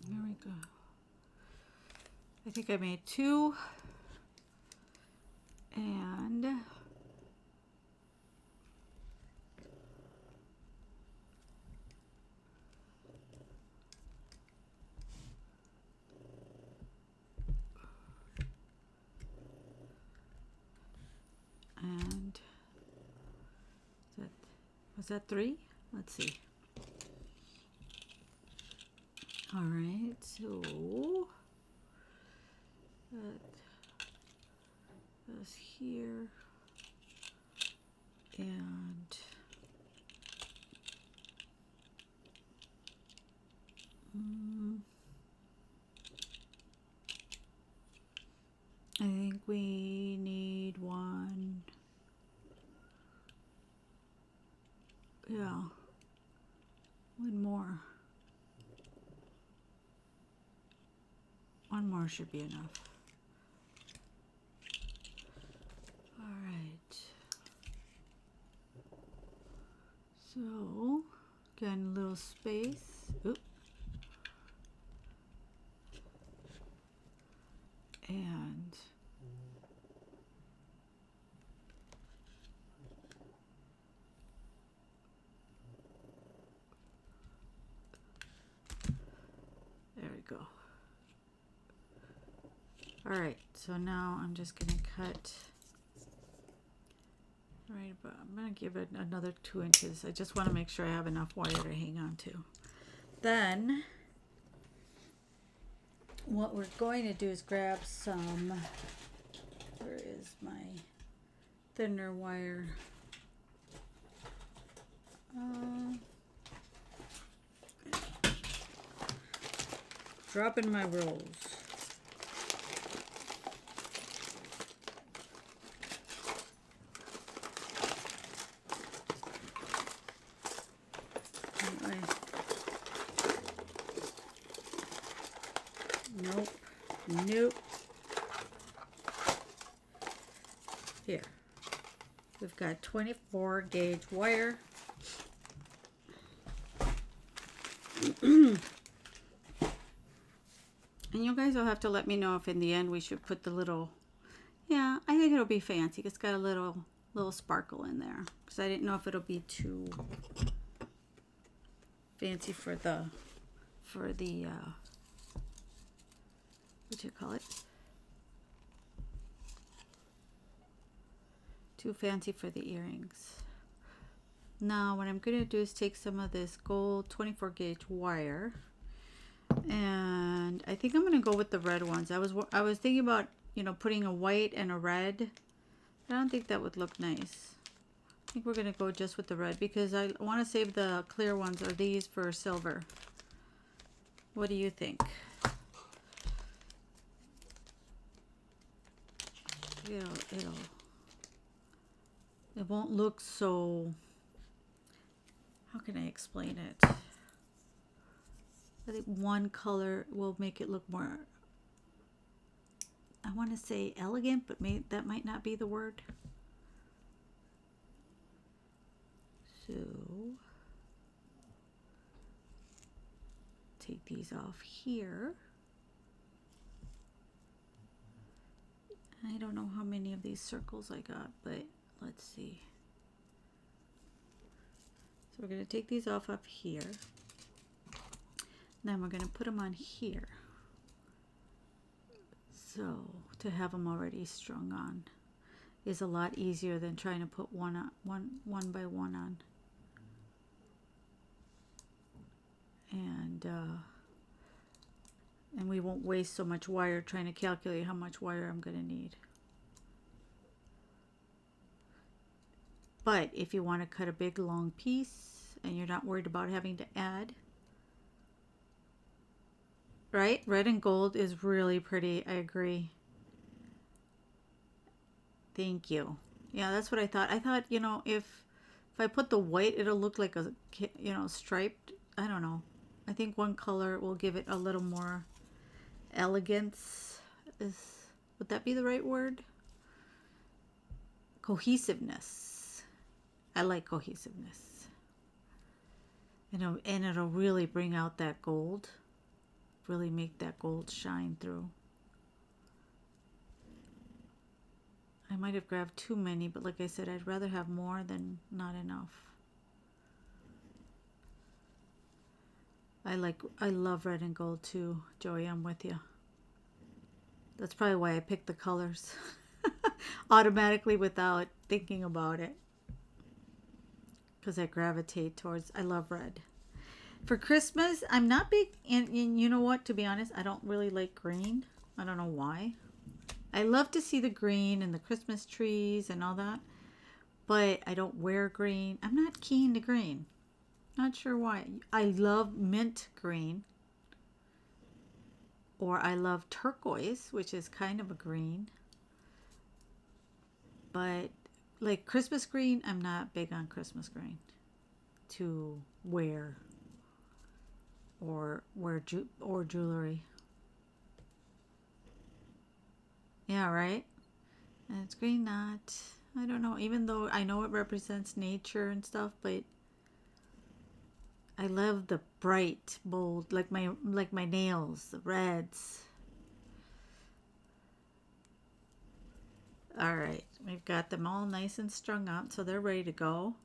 There we go. I think I made 2 and was that 3? Let's see. All right, so that's here, and I think we need 1. Yeah, 1 more. 1 more should be enough. All right. So, again, a little space. Oop. And there we go. All right, so now I'm just gonna cut right about, I'm gonna give it another 2 inches. I just want to make sure I have enough wire to hang on to. Then what we're going to do is grab some, where is my thinner wire? Dropping my rolls. Nope. Nope. Here. We've got 24 gauge wire. And you guys will have to let me know if in the end we should put the little, yeah, I think it'll be fancy. It's got a little sparkle in there. Because I didn't know if it'll be too fancy for the what you call it? Too fancy for the earrings. Now what I'm going to do is take some of this gold 24 gauge wire, and I think I'm going to go with the red ones. I was thinking about, you know, putting a white and a red. I don't think that would look nice. I think we're going to go just with the red because I want to save the clear ones, or these, for silver. What do you think? It won't look so, how can I explain it? I think one color will make it look more, I want to say elegant, but that might not be the word. to take these off here. I don't know how many of these circles I got, but let's see. So we're going to take these off up here. Then we're going to put them on here. So to have them already strung on is a lot easier than trying to put one by one on. And we won't waste so much wire trying to calculate how much wire I'm going to need. But if you want to cut a big long piece and you're not worried about having to add, right? Red and gold is really pretty. I agree. Thank you. Yeah, that's what I thought. I thought, you know, if I put the white, it'll look like a, you know, striped. I don't know. I think one color will give it a little more elegance. Would that be the right word? Cohesiveness. I like cohesiveness. And it'll really bring out that gold. Really make that gold shine through. I might have grabbed too many, but like I said, I'd rather have more than not enough. I love red and gold too, Joey. I'm with you. That's probably why I picked the colors automatically without thinking about it. Because I gravitate towards, I love red. For Christmas, I'm not big, and you know what, to be honest, I don't really like green. I don't know why. I love to see the green and the Christmas trees and all that, but I don't wear green. I'm not keen to green. Not sure why. I love mint green, or I love turquoise, which is kind of a green. But like Christmas green, I'm not big on Christmas green to wear or jewelry. Yeah, right? And it's green, not, I don't know, even though I know it represents nature and stuff, but I love the bright, bold, like my nails, the reds. All right, we've got them all nice and strung up, so they're ready to go.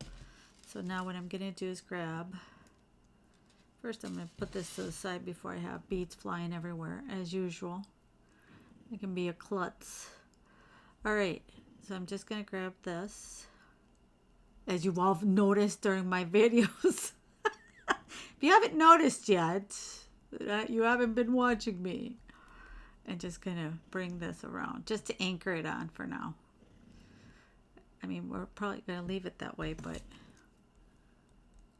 So now what I'm gonna do is grab, first I'm gonna put this to the side before I have beads flying everywhere, as usual. It can be a klutz. All right, so I'm just gonna grab this. As you've all noticed during my videos. If you haven't noticed yet, you haven't been watching me. And just gonna bring this around just to anchor it on for now. I mean, we're probably gonna leave it that way, but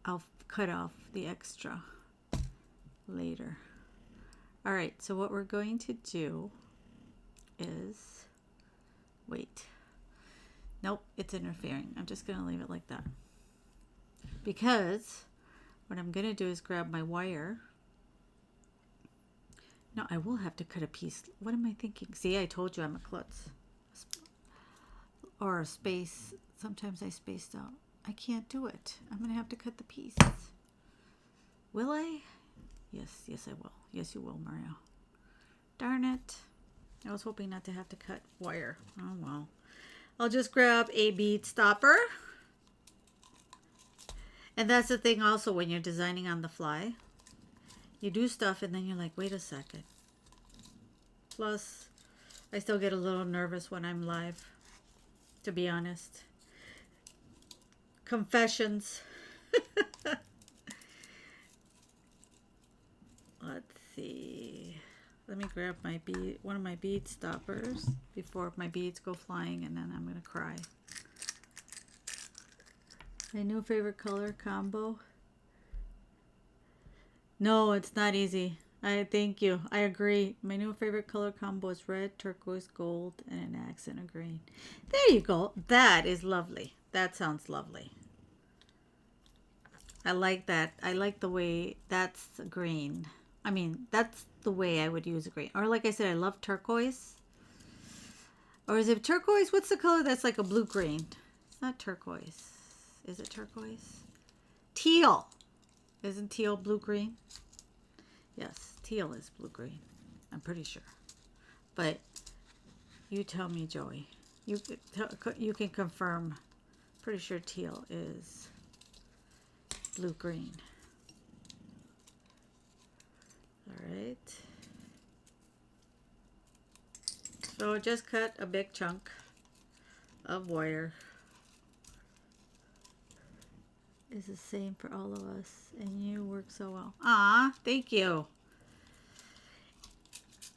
I'll cut off the extra later. All right, so what we're going to do is, wait. Nope, it's interfering. I'm just gonna leave it like that. Because what I'm gonna do is grab my wire. No, I will have to cut a piece. What am I thinking? See, I told you I'm a klutz. Or a space. Sometimes I spaced out. I can't do it. I'm going to have to cut the piece. Will I? Yes, I will. Yes, you will, Mario. Darn it. I was hoping not to have to cut wire. Oh, well. I'll just grab a bead stopper. And that's the thing also when you're designing on the fly. You do stuff and then you're like, wait a second. Plus, I still get a little nervous when I'm live, to be honest. Confessions. Let's see. Let me grab my one of my bead stoppers before my beads go flying, and then I'm going to cry. My new favorite color combo. No, it's not easy. Thank you. I agree. My new favorite color combo is red, turquoise, gold, and an accent of green. There you go. That is lovely. That sounds lovely. I like that. I like the way that's green. I mean, that's the way I would use a green. Or like I said, I love turquoise. Or is it turquoise? What's the color that's like a blue-green? It's not turquoise. Is it turquoise? teal. Isn't teal blue-green? Yes, teal is blue-green. I'm pretty sure. But you tell me, Joey. You can confirm. Pretty sure teal is blue-green. All right. So just cut a big chunk of wire. It's the same for all of us, and you work so well. Ah, thank you.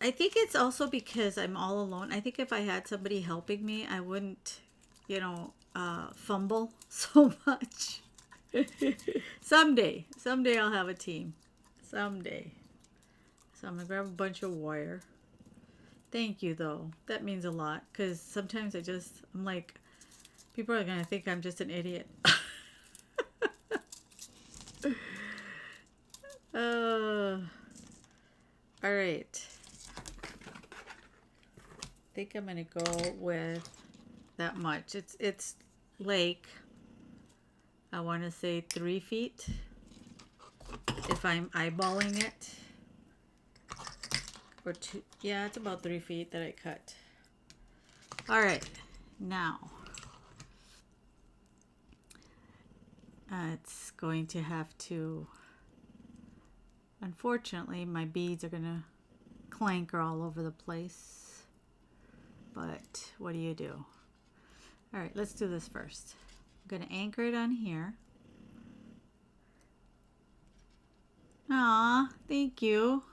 I think it's also because I'm all alone. I think if I had somebody helping me, I wouldn't, you know, fumble so much. Someday I'll have a team. Someday. So I'm gonna grab a bunch of wire. Thank you, though. That means a lot, because sometimes I'm like, people are gonna think I'm just an idiot. All right. I think I'm gonna go with that much. It's like, I want to say 3 feet if I'm eyeballing it, or 2. Yeah, it's about 3 feet that I cut. All right, now it's going to have to, unfortunately my beads are gonna clanker all over the place, but what do you do? All right, let's do this first. I'm gonna anchor it on here. Aw, thank you.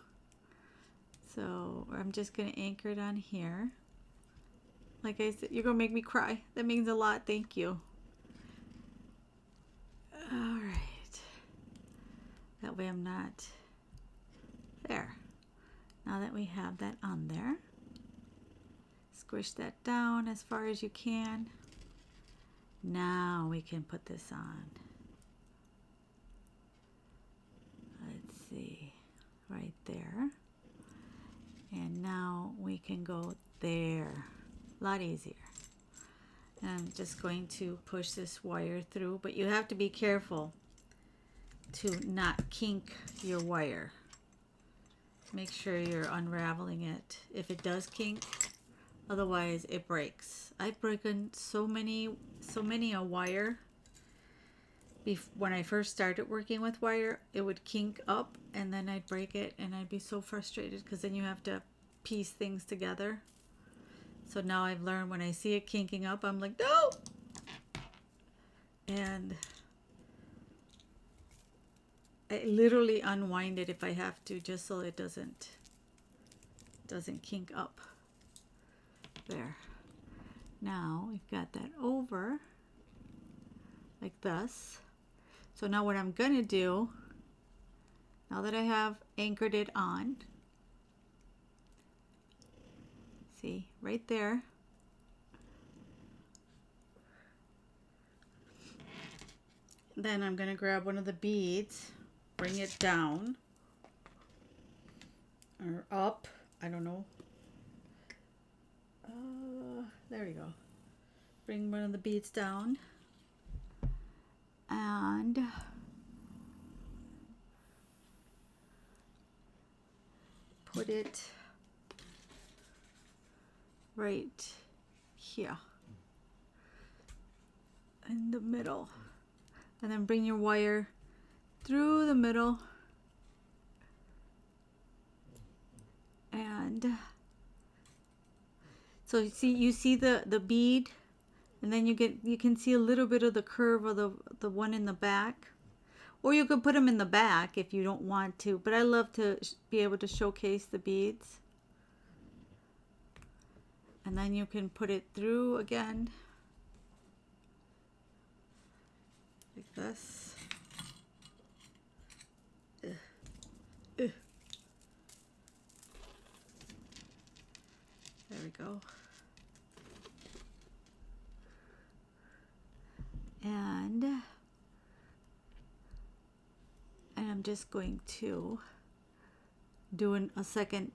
So I'm just gonna anchor it on here. Like I said, you're gonna make me cry. That means a lot. Thank you. All right. That way I'm not there. Now that we have that on there, squish that down as far as you can. Now we can put this on. Let's see, right there. And now we can go there. A lot easier. And I'm just going to push this wire through, but you have to be careful to not kink your wire. Make sure you're unraveling it. If it does kink, otherwise it breaks. I've broken so many a wire. When I first started working with wire, it would kink up and then I'd break it, and I'd be so frustrated because then you have to piece things together. So now I've learned, when I see it kinking up, I'm like, no! And I literally unwind it if I have to, just so it doesn't kink up. There. Now we've got that over like this. So now what I'm gonna do, now that I have anchored it on, see right there, then I'm gonna grab one of the beads, bring it down or up, I don't know. There we go. Bring one of the beads down and put it right here in the middle, and then bring your wire through the middle, and so you see the bead, and then you can see a little bit of the curve of the one in the back, or you could put them in the back if you don't want to, but I love to be able to showcase the beads. And then you can put it through again like this. There we go. And I'm just going to do a second.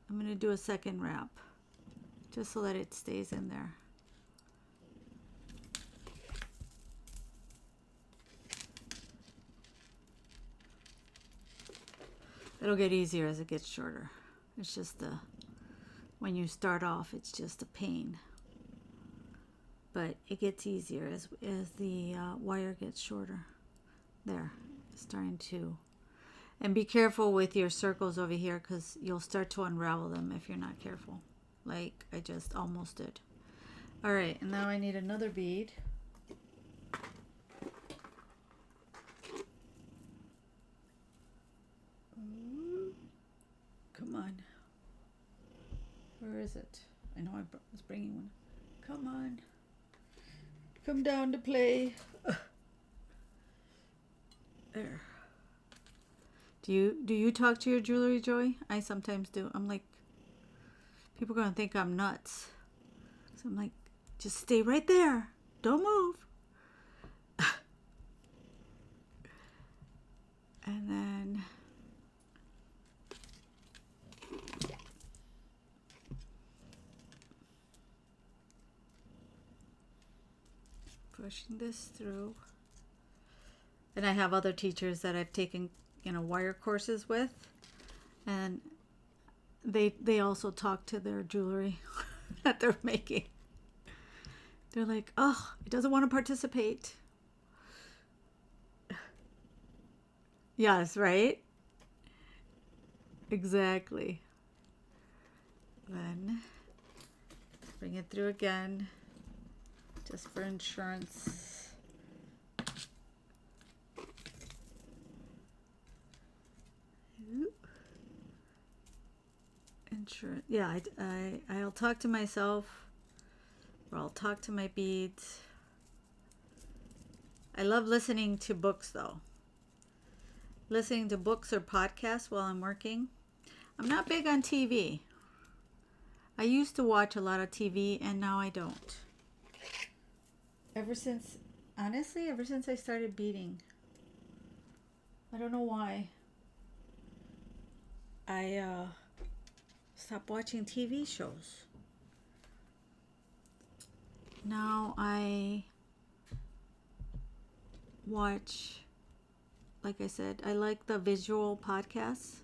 I'm going to do a second wrap, just so that it stays in there. It'll get easier as it gets shorter. It's just when you start off, it's just a pain. But it gets easier as the wire gets shorter. There, it's starting to. And be careful with your circles over here because you'll start to unravel them if you're not careful. Like I just almost did. All right, and now I need another bead. Come on. Where is it? I know I was bringing one. Come on. Come down to play. There. Do you talk to your jewelry, Joy? I sometimes do. I'm like, people are gonna think I'm nuts. So I'm like, just stay right there. Don't move. And then pushing this through. And I have other teachers that I've taken, wire courses with, and they also talk to their jewelry that they're making. They're like, oh, it doesn't want to participate. Yes, right? Exactly. Then bring it through again, just for insurance. Insurance. Yeah, I'll talk to myself, or I'll talk to my beads. I love listening to books, though. Listening to books or podcasts while I'm working. I'm not big on TV. I used to watch a lot of TV, and now I don't. Ever since I started beading. I don't know why. I stopped watching TV shows. Now I watch, like I said, I like the visual podcasts.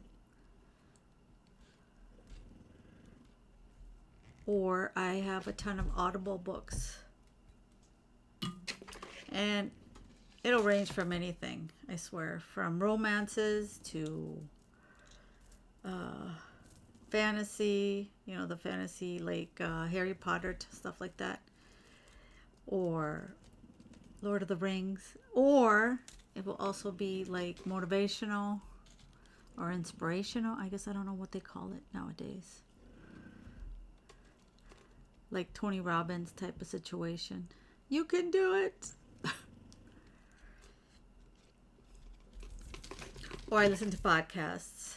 Or I have a ton of Audible books. And it'll range from anything, I swear. From romances to fantasy, the fantasy like Harry Potter, stuff like that. Or Lord of the Rings. Or it will also be like motivational or inspirational. I guess I don't know what they call it nowadays. Like Tony Robbins type of situation. You can do it. Or I listen to podcasts.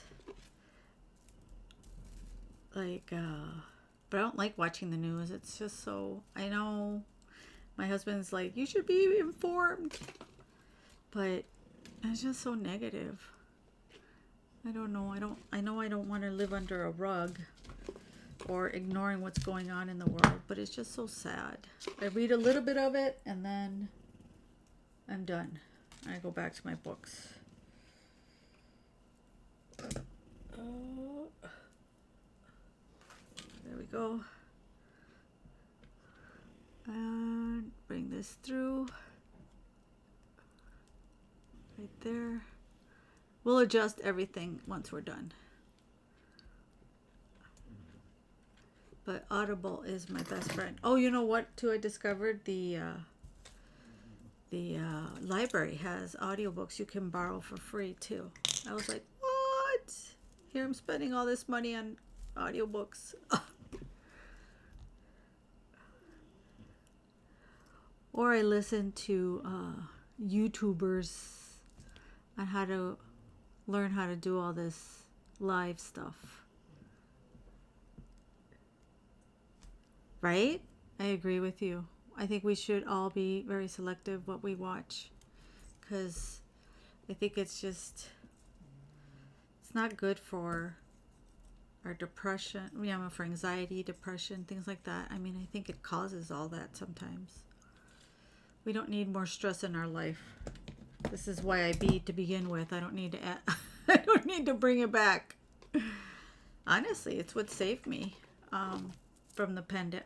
Like, but I don't like watching the news. It's just so, I know my husband's like, you should be informed. But it's just so negative. I don't know. I know I don't want to live under a rug or ignoring what's going on in the world, but it's just so sad. I read a little bit of it and then I'm done. I go back to my books. There we go. And bring this through. Right there. We'll adjust everything once we're done. But Audible is my best friend. Oh, you know what, too? I discovered the library has audiobooks you can borrow for free, too. I was like, what? Here I'm spending all this money on audiobooks. Or I listen to YouTubers on how to learn how to do all this live stuff. Right? I agree with you. I think we should all be very selective what we watch, because I think it's not good for our depression, for anxiety, depression, things like that. I mean, I think it causes all that sometimes. We don't need more stress in our life. This is why I bead to begin with. I don't need to need to bring it back. Honestly, it's what saved me from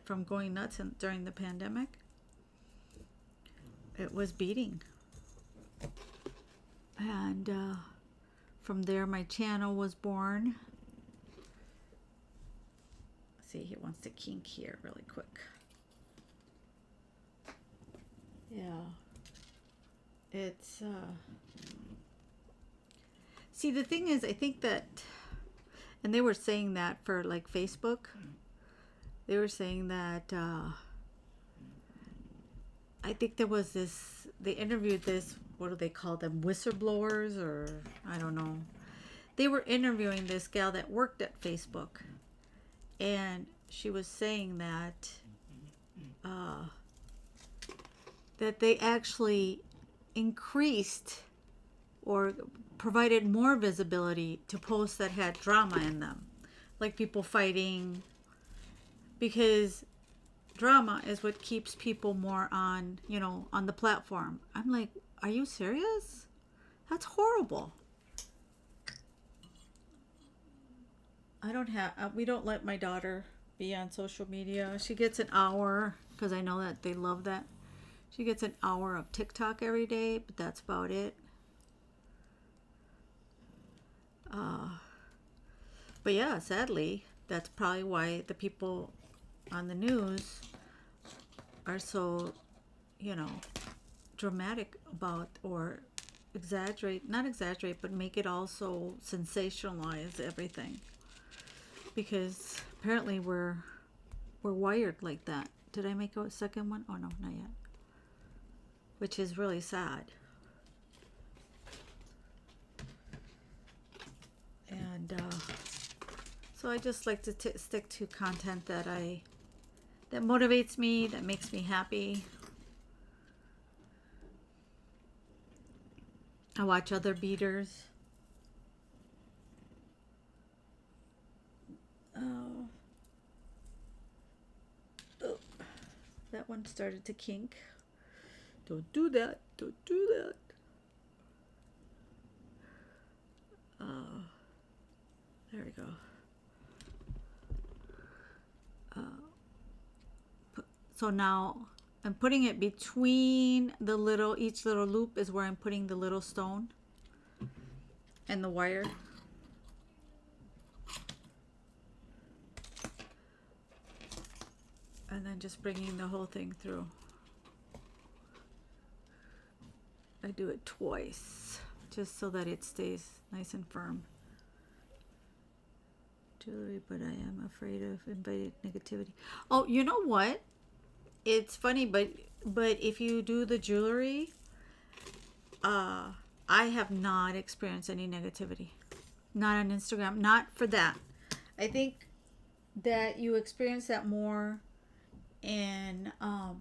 from going nuts during the pandemic. It was beading. And from there, my channel was born. See, he wants to kink here really quick. Yeah. It's, see, the thing is, I think that, and they were saying that for like Facebook, they were saying that, I think there was this, they interviewed this, what do they call them, whistleblowers, or I don't know. They were interviewing this gal that worked at Facebook, and she was saying that, that they actually increased or provided more visibility to posts that had drama in them, like people fighting, because drama is what keeps people more on, you know, on the platform. I'm like, are you serious? That's horrible. We don't let my daughter be on social media. She gets an hour, because I know that they love that. She gets an hour of TikTok every day, but that's about it. But yeah, sadly, that's probably why the people on the news are so, you know, dramatic about, or not exaggerate, but make it also sensationalize everything. Because apparently we're wired like that. Did I make a second one? Oh no, not yet. Which is really sad. And so I just like to stick to content that motivates me, that makes me happy. I watch other beaters. Oh, that one started to kink. Don't do that. Don't do that. There we go. So now I'm putting it between each little loop is where I'm putting the little stone and the wire. And then just bringing the whole thing through. I do it twice, just so that it stays nice and firm. Jewelry, but I am afraid of invited negativity. Oh, you know what? It's funny, but if you do the jewelry, I have not experienced any negativity. Not on Instagram. Not for that. I think that you experience that more in I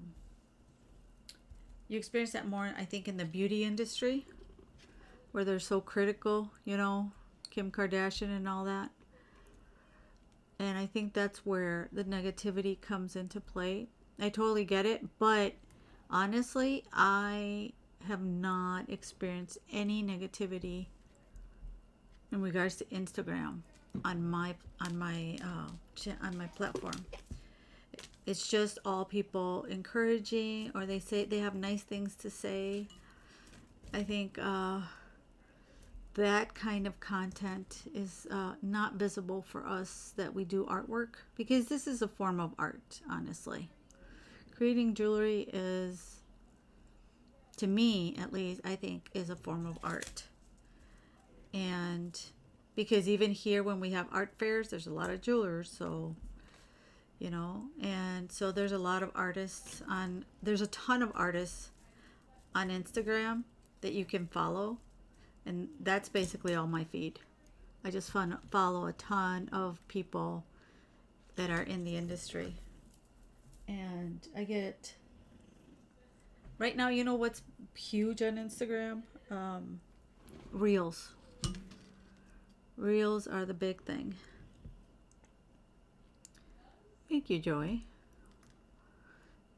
think in the beauty industry, where they're so critical, you know, Kim Kardashian and all that. And I think that's where the negativity comes into play. I totally get it, but honestly, I have not experienced any negativity in regards to Instagram on my platform. It's just all people encouraging, or they say they have nice things to say. I think that kind of content is not visible for us that we do artwork, because this is a form of art, honestly. Creating jewelry is, to me at least, I think is a form of art. And because even here when we have art fairs, there's a lot of jewelers, so you know, and so there's a lot of artists there's a ton of artists on Instagram that you can follow, and that's basically all my feed. I just follow a ton of people that are in the industry, and I get, right now, you know what's huge on Instagram? Reels. Reels are the big thing. Thank you, Joy.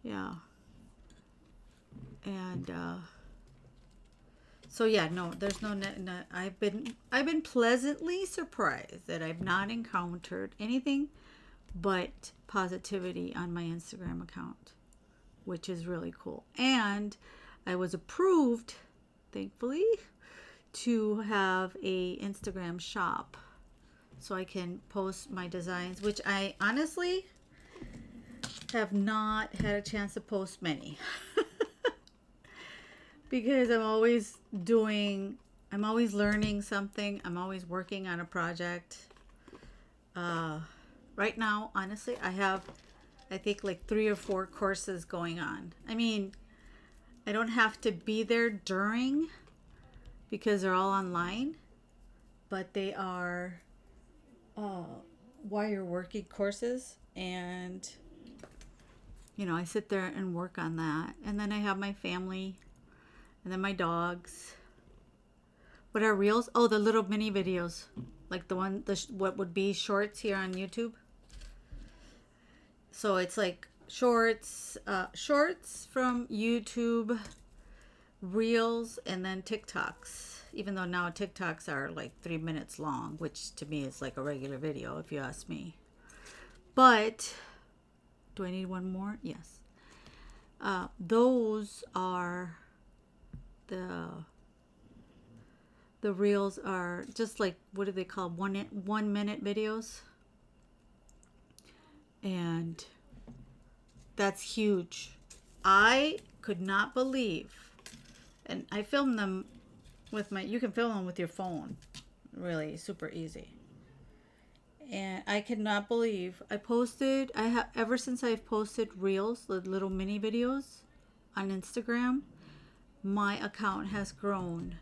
Yeah. And So yeah, no, there's no, I've been pleasantly surprised that I've not encountered anything but positivity on my Instagram account, which is really cool. And I was approved, thankfully, to have a Instagram shop so I can post my designs, which I honestly have not had a chance to post many. Because I'm always learning something. I'm always working on a project. Right now, honestly, I think like 3 or 4 courses going on. I mean, I don't have to be there during because they're all online, but they are while you're working courses, and I sit there and work on that. And then I have my family, and then my dogs. What are reels? Oh, the little mini videos, like what would be shorts here on YouTube. So it's like shorts from YouTube, reels, and then TikToks. Even though now TikToks are like 3 minutes long, which to me is like a regular video, if you ask me. But do I need one more? Yes. Those are the reels are just like, what do they call, 1 minute videos, and that's huge. I could not believe, and I filmed them with you can film them with your phone, really super easy. And I could not believe ever since I've posted reels, the little mini videos on Instagram, my account has grown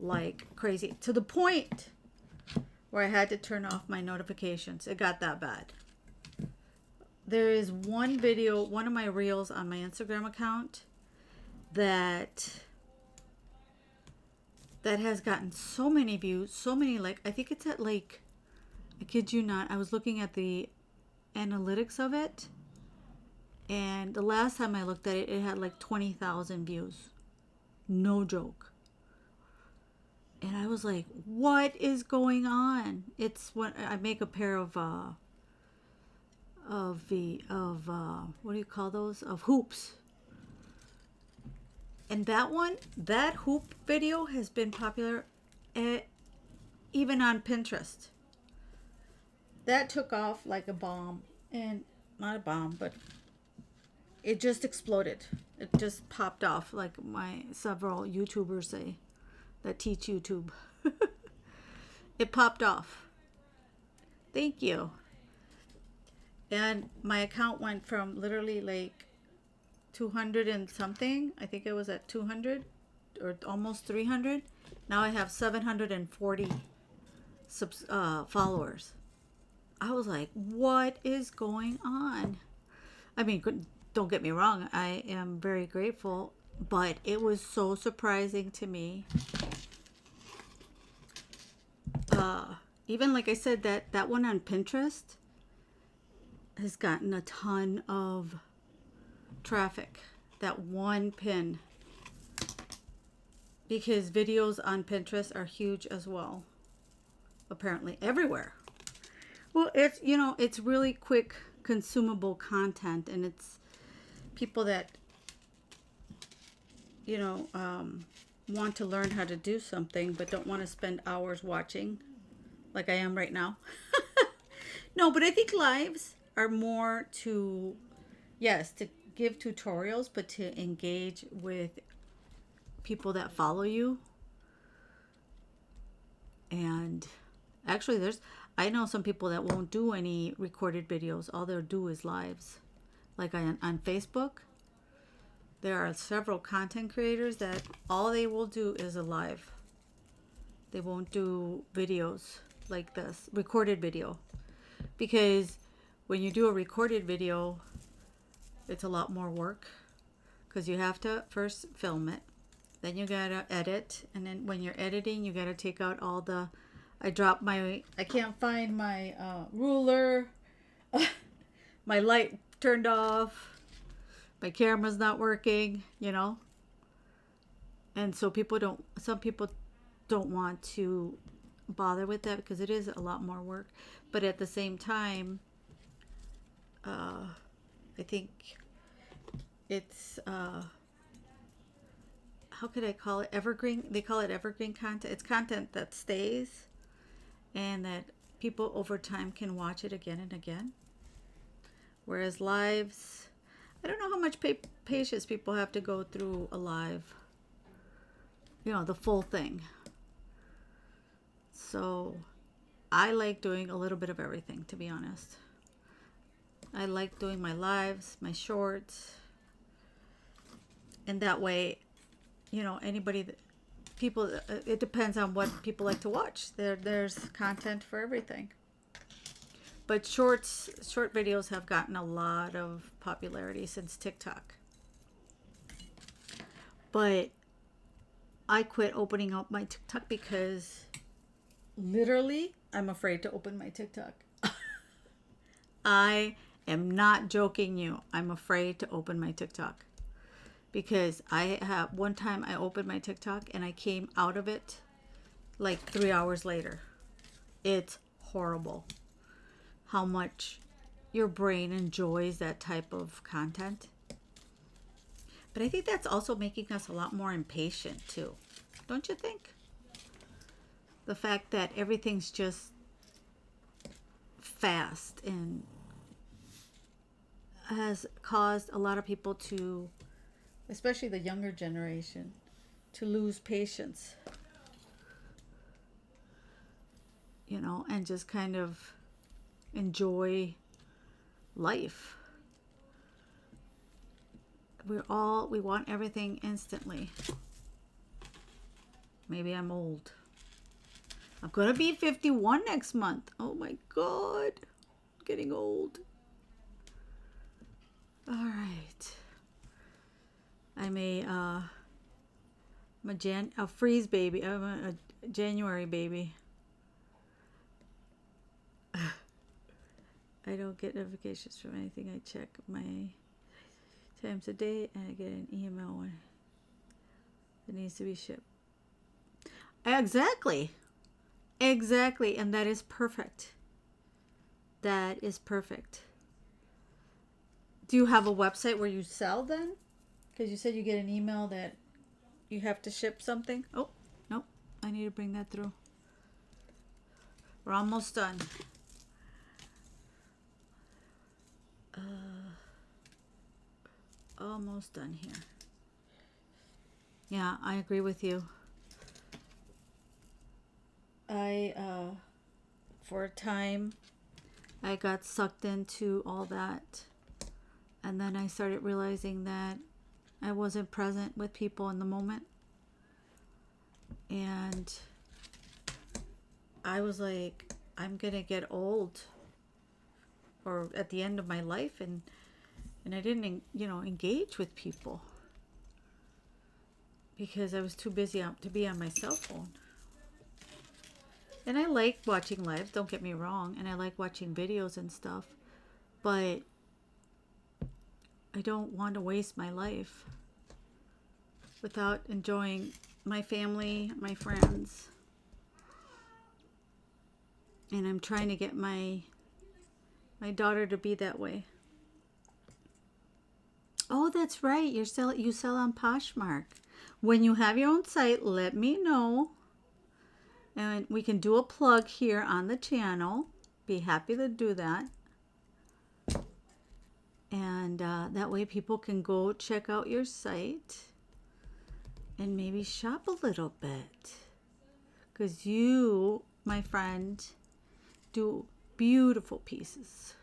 like crazy, to the point where I had to turn off my notifications. It got that bad. There is one video, one of my reels on my Instagram account that has gotten so many views, so many, like, I think it's at like, I kid you not, I was looking at the analytics of it, and the last time I looked at it, it had like 20,000 views. No joke. And I was like, what is going on? It's when I make a pair of what do you call those? Of hoops. And that hoop video has been popular even on Pinterest. That took off like a bomb. And not a bomb, but it just exploded. It just popped off, like my several YouTubers say that teach YouTube. It popped off. Thank you. And my account went from literally like 200 and something. I think it was at 200 or almost 300. Now I have 740 followers. I was like, what is going on? I mean, don't get me wrong, I am very grateful, but it was so surprising to me. Even like I said, that one on Pinterest has gotten a ton of traffic. That one pin. Because videos on Pinterest are huge as well. Apparently everywhere. Well, it's really quick consumable content, and it's people that want to learn how to do something but don't want to spend hours watching like I am right now. No, but I think lives are more to give tutorials, but to engage with people that follow you. And actually I know some people that won't do any recorded videos. All they'll do is lives. Like on Facebook, there are several content creators that all they will do is a live. They won't do videos like this, recorded video. Because when you do a recorded video, it's a lot more work. Because you have to first film it. Then you gotta edit. And then when you're editing, you gotta take out all the... I can't find my ruler. My light turned off. My camera's not working, And so some people don't want to bother with that because it is a lot more work. But at the same time, I think it's, how could I call it? Evergreen. They call it evergreen content. It's content that stays and that people over time can watch it again and again. Whereas lives, I don't know how much patience people have to go through a live, the full thing. So I like doing a little bit of everything, to be honest. I like doing my lives, my shorts, and that way, anybody people, it depends on what people like to watch. There's content for everything. But short videos have gotten a lot of popularity since TikTok. But I quit opening up my TikTok because literally I'm afraid to open my TikTok. I am not joking you. I'm afraid to open my TikTok. Because one time I opened my TikTok and I came out of it like 3 hours later. It's horrible how much your brain enjoys that type of content. But I think that's also making us a lot more impatient too. Don't you think? The fact that everything's just fast and has caused a lot of people to, especially the younger generation, to lose patience. And just kind of enjoy life. We want everything instantly. Maybe I'm old. I'm gonna be 51 next month. Oh my God, I'm getting old. All right. I'm a freeze baby. I'm a January baby. I don't get notifications from anything. I check my times a day and I get an email when it needs to be shipped. Exactly. And that is perfect. That is perfect. Do you have a website where you sell then? Because you said you get an email that you have to ship something. Oh, nope. I need to bring that through. We're almost done. Almost done here. Yeah, I agree with you. For a time, I got sucked into all that. And then I started realizing that I wasn't present with people in the moment. And I was like, I'm going to get old or at the end of my life. And I didn't, engage with people because I was too busy to be on my cell phone. And I like watching lives, don't get me wrong. And I like watching videos and stuff. But I don't want to waste my life without enjoying my family, my friends. And I'm trying to get my daughter to be that way. Oh, that's right. You sell on Poshmark. When you have your own site, let me know. And we can do a plug here on the channel. Be happy to do that. And that way people can go check out your site and maybe shop a little bit. Because you, my friend, do beautiful pieces.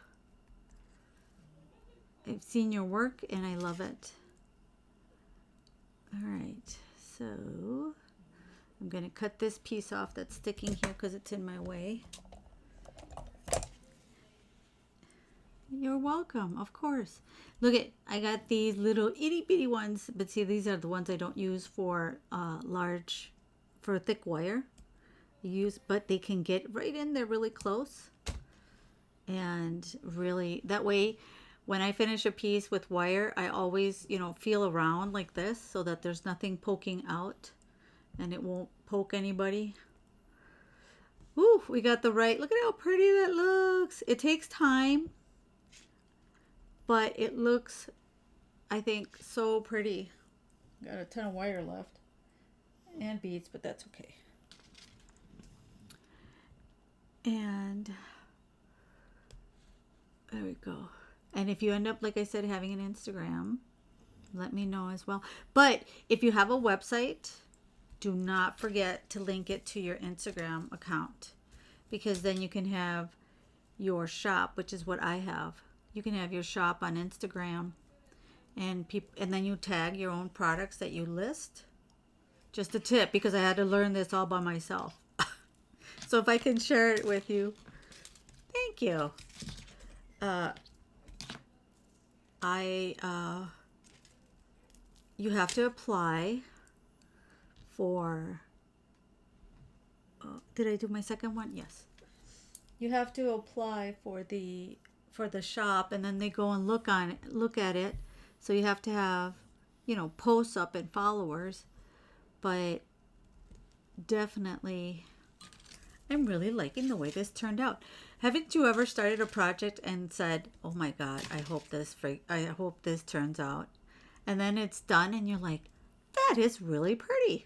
I've seen your work and I love it. All right, so I'm going to cut this piece off that's sticking here because it's in my way. You're welcome, of course. Look I got these little itty bitty ones, but see, these are the ones I don't use for thick wire. But they can get right in there really close. And really, that way, when I finish a piece with wire, I always, you know, feel around like this so that there's nothing poking out and it won't poke anybody. Ooh, we got the right, look at how pretty that looks. It takes time, but it looks, I think, so pretty. Got a ton of wire left and beads, but that's okay. And there we go. And if you end up, like I said, having an Instagram, let me know as well. But if you have a website, do not forget to link it to your Instagram account, because then you can have your shop, which is what I have. You can have your shop on Instagram, and then you tag your own products that you list. Just a tip, because I had to learn this all by myself. So if I can share it with you, thank you. You have to apply for, did I do my second one? Yes. You have to apply for the shop, and then they go and look at it. So you have to have, you know, posts up and followers. But definitely, I'm really liking the way this turned out. Haven't you ever started a project and said, "Oh my God, I hope this turns out," and then it's done, and you're like, "That is really pretty."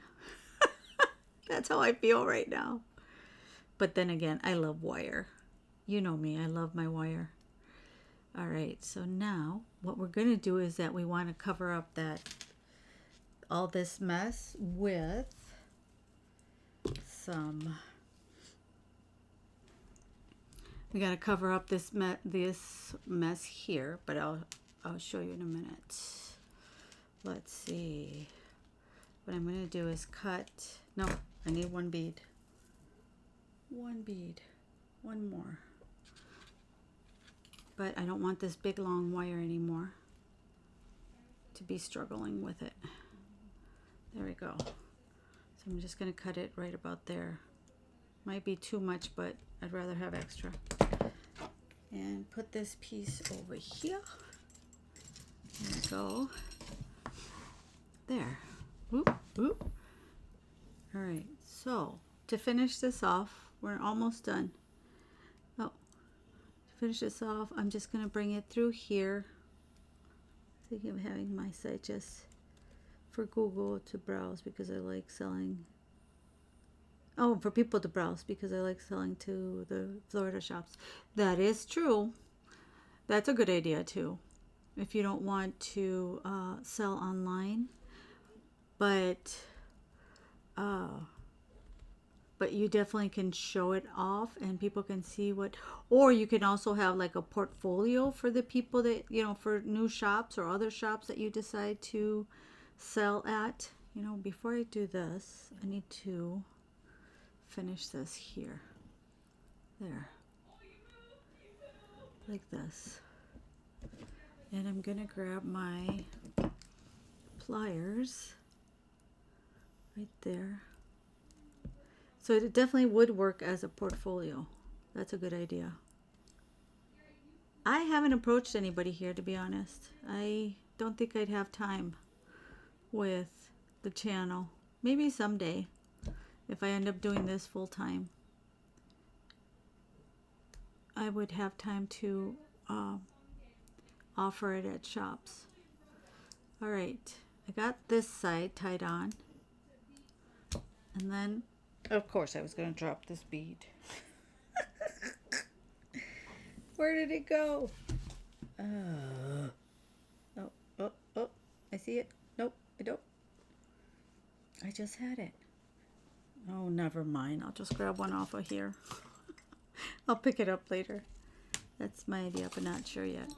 That's how I feel right now. But then again, I love wire. You know me, I love my wire. All right, so now what we're gonna do is that we want to cover up all this mess with some. We got to cover up this mess here, but I'll show you in a minute. Let's see. What I'm going to do is cut. No, I need one bead. One bead. One more. But I don't want this big long wire anymore to be struggling with it. There we go. So I'm just going to cut it right about there. Might be too much, but I'd rather have extra. And put this piece over here. There we go. There. Whoop, whoop. All right, so to finish this off, we're almost done. Oh, to finish this off, I'm just going to bring it through here. Thinking of having my site just for Google to browse, because I like selling. Oh, for people to browse, because I like selling to the Florida shops. That is true. That's a good idea too, if you don't want to sell online. But you definitely can show it off, and people can see what. Or you can also have like a portfolio for the people that, you know, for new shops or other shops that you decide to sell at. You know, before I do this, I need to finish this here. There. Like this. And I'm gonna grab my pliers right there. So it definitely would work as a portfolio. That's a good idea. I haven't approached anybody here, to be honest. I don't think I'd have time with the channel. Maybe someday, if I end up doing this full time, I would have time to offer it at shops. All right, I got this side tied on, and then of course I was going to drop this bead. Where did it go? Oh, I see it. Nope, I don't. I just had it. Oh, never mind. I'll just grab one off of here. I'll pick it up later. That's my idea, but not sure yet.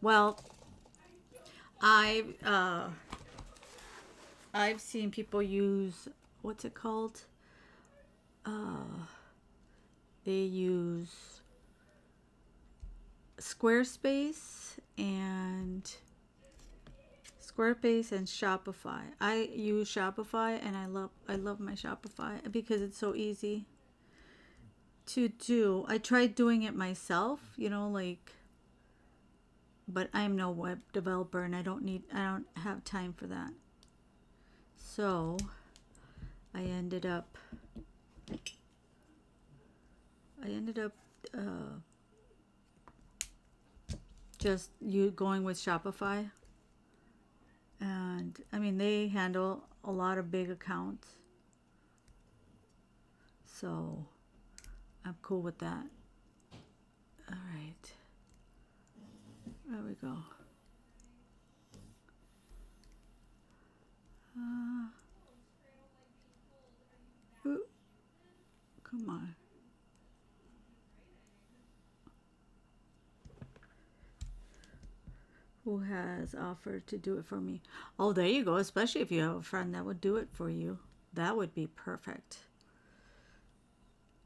Well, I've seen people use, what's it called? They use Squarespace and Shopify. I use Shopify, and I love my Shopify because it's so easy to do. I tried doing it myself, you know, like but I'm no web developer and I don't have time for that. So I ended up just going with Shopify. And I mean, they handle a lot of big accounts, so I'm cool with that. All right, there we go. Ooh, come on. Who has offered to do it for me? Oh, there you go. Especially if you have a friend that would do it for you. That would be perfect.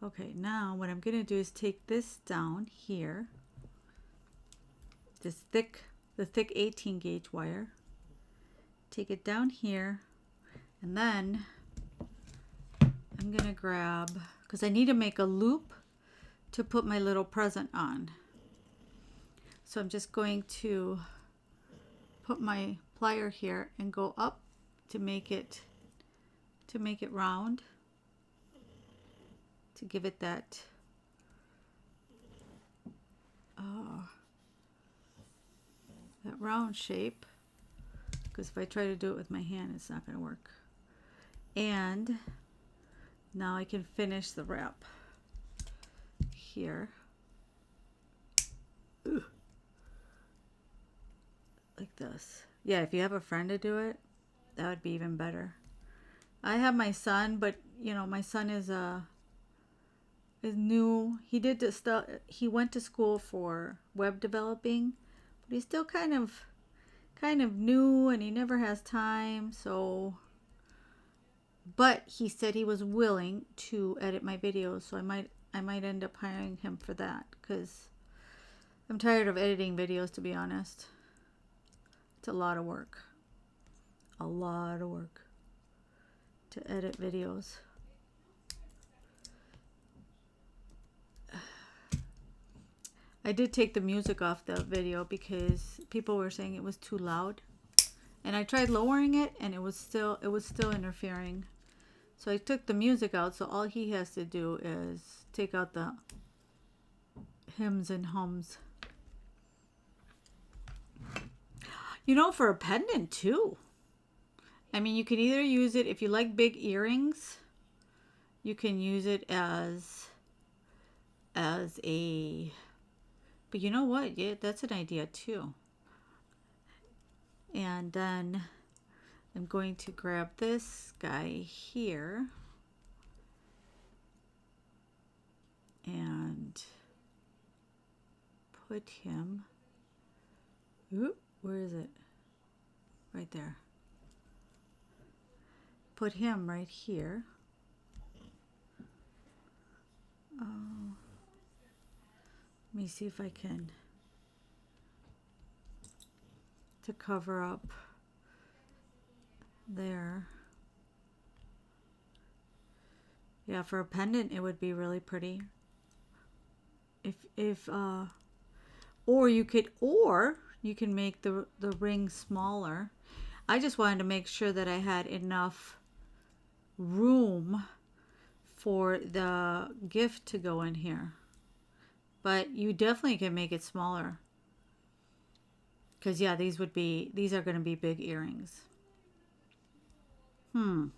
Okay, now what I'm going to do is take this down here. The thick 18 gauge wire. Take it down here. And then I'm going to grab, because I need to make a loop to put my little present on. So I'm just going to put my plier here and go up to make it round, to give it that that round shape, because if I try to do it with my hand, it's not going to work. And now I can finish the wrap here. Ooh. Like this. Yeah, if you have a friend to do it, that would be even better. I have my son, but you know, my son is new. He did this stuff. He went to school for web developing, but he's still kind of new, and he never has time. So, but he said he was willing to edit my videos, so I might end up hiring him for that, because I'm tired of editing videos, to be honest. It's a lot of work. A lot of work to edit videos. I did take the music off the video because people were saying it was too loud. And I tried lowering it and it was still interfering. So I took the music out, so all he has to do is take out the hymns and hums. You know, for a pendant too. I mean, you could either use it, if you like big earrings, you can use it as a, but you know what? Yeah, that's an idea too. And then I'm going to grab this guy here and put him, ooh, where is it? Right there. Put him right here. Oh, let me see if I can, to cover up there. Yeah, for a pendant it would be really pretty. Or you can make the ring smaller. I just wanted to make sure that I had enough room for the gift to go in here. But you definitely can make it smaller. Because yeah, these are going to be big earrings. I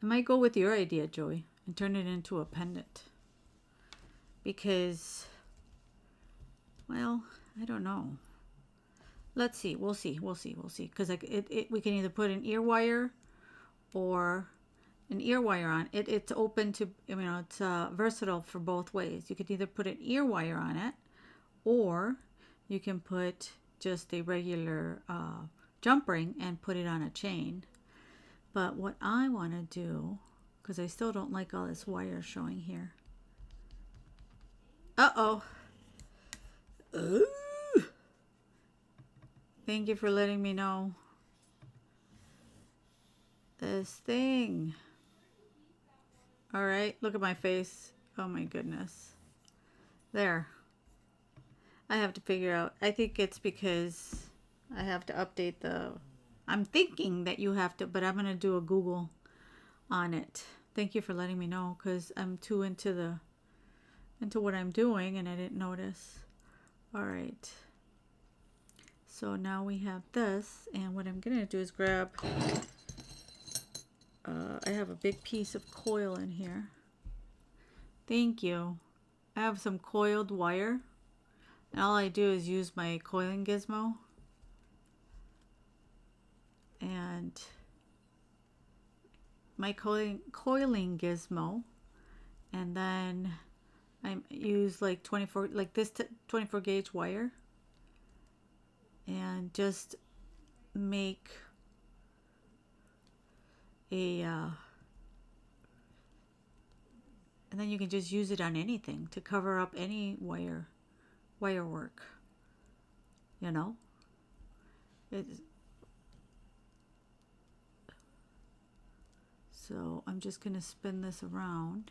might go with your idea, Joey, and turn it into a pendant. Because, well, I don't know. Let's see. We'll see. Because we can either put an ear wire or an ear wire on it. It's open to, you know, it's versatile for both ways. You could either put an ear wire on it, or you can put just a regular jump ring and put it on a chain. But what I want to do, because I still don't like all this wire showing here. Uh-oh. Ooh. Thank you for letting me know. This thing. All right, look at my face. Oh my goodness. There. I have to figure out. I think it's because I have to update the... I'm thinking that you have to, but I'm going to do a Google on it. Thank you for letting me know, because I'm too into what I'm doing and I didn't notice. All right. So now we have this, and what I'm going to do is grab... I have a big piece of coil in here. Thank you. I have some coiled wire. And all I do is use my coiling gizmo. And my coiling gizmo. And then I use like 24, like this 24 gauge wire. And just make a... and then you can just use it on anything to cover up any wire work, you know. So I'm just going to spin this around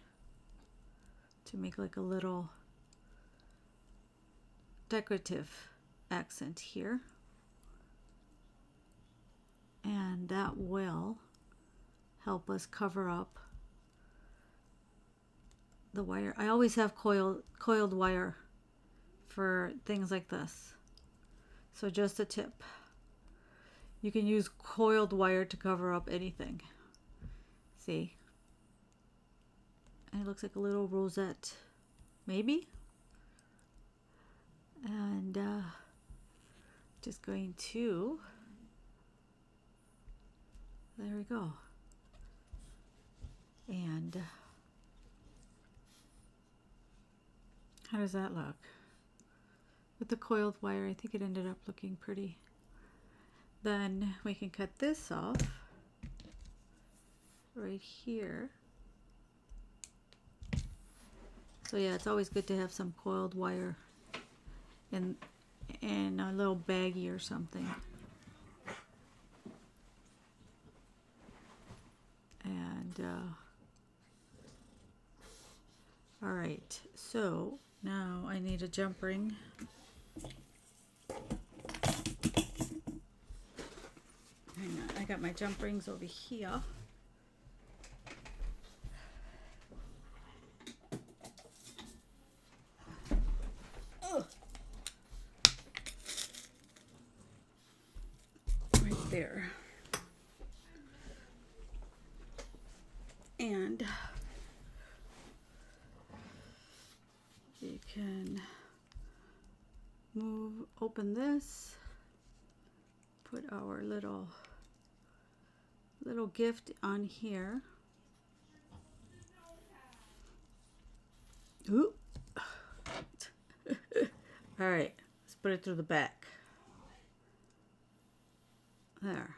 to make like a little decorative accent here, and that will help us cover up the wire. I always have coiled wire for things like this. So just a tip. You can use coiled wire to cover up anything. See? And it looks like a little rosette. Maybe? And just going to... there we go. And... how does that look? With the coiled wire, I think it ended up looking pretty. Then we can cut this off right here. So yeah, it's always good to have some coiled wire in a little baggie or something. And all right, so now I need a jump ring. Hang on, I got my jump rings over here. Oh. Right there. And you can open this, put our little gift on here. Ooh. All right, let's put it through the back. There.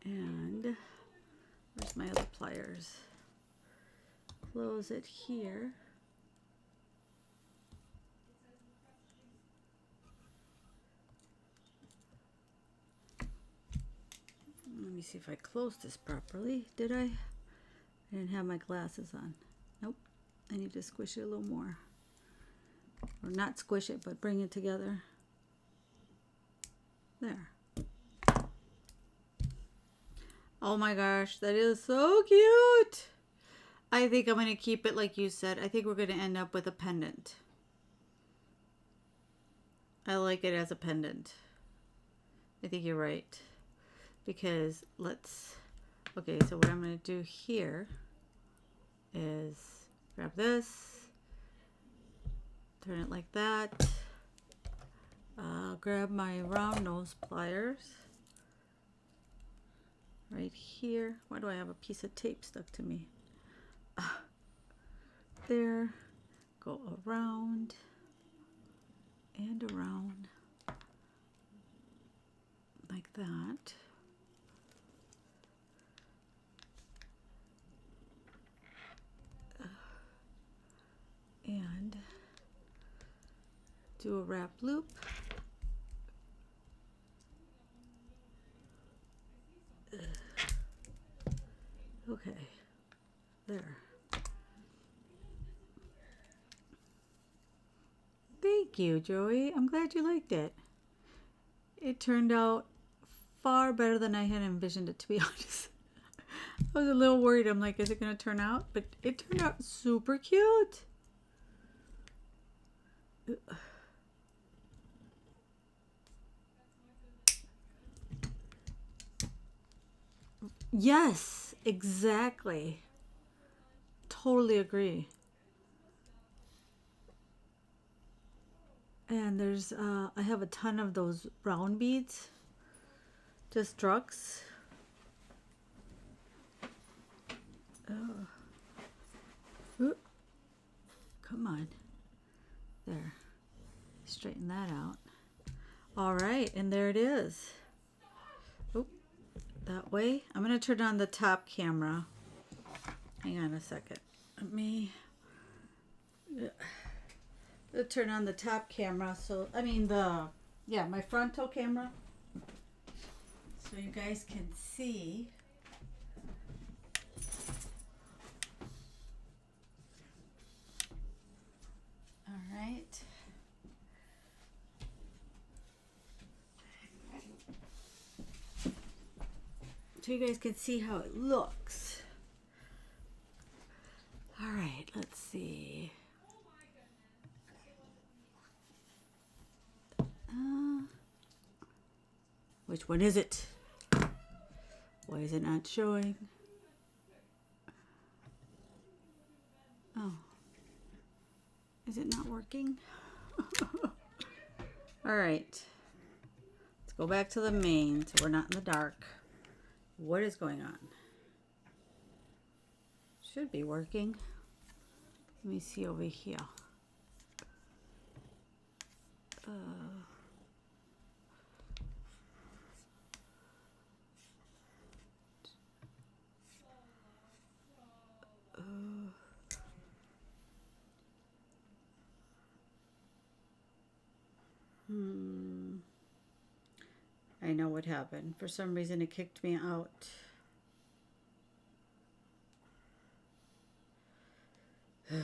And where's my other pliers? Close it here. Let me see if I closed this properly. Did I? I didn't have my glasses on. Nope. I need to squish it a little more. Or not squish it, but bring it together. There. Oh my gosh, that is so cute. I think I'm going to keep it like you said. I think we're going to end up with a pendant. I like it as a pendant. I think you're right. Because okay, so what I'm going to do here is grab this, turn it like that, grab my round nose pliers right here. Why do I have a piece of tape stuck to me? There, go around and around like that. And do a wrap loop. Okay, there. Thank Thank you, Joey. I'm glad you liked it. It turned out far better than I had envisioned it, to be honest. I was a little worried. I'm like, is it going to turn out? But it turned out super cute. Yes, exactly. Totally agree. And there's, I have a ton of those round beads. Just drugs. Oh. Ooh. Come on. There. Straighten that out. All right, and there it is. Oop. That way. I'm going to turn on the top camera. Hang on a second. Let me turn on the top camera. So, I mean my frontal camera. So you guys can see. All right. So you guys can see how it looks. All right, let's see. Which one is it? Why is it not showing? Oh. Is it not working? All right. Let's go back to the main so we're not in the dark. What is going on? Should be working. Let me see over here. I know what happened. For some reason it kicked me out. All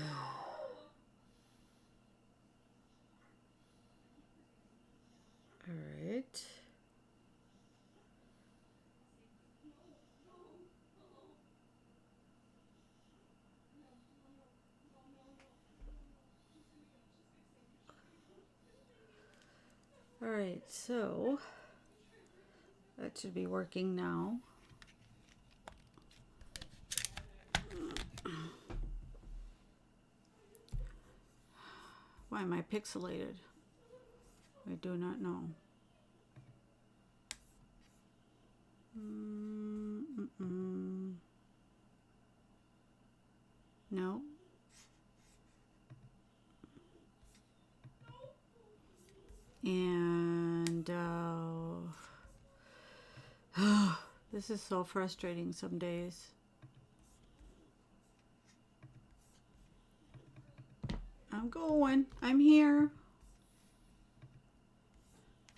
right. All right, so that should be working now. Why am I pixelated? I do not know. No. And this is so frustrating some days. I'm going. I'm here.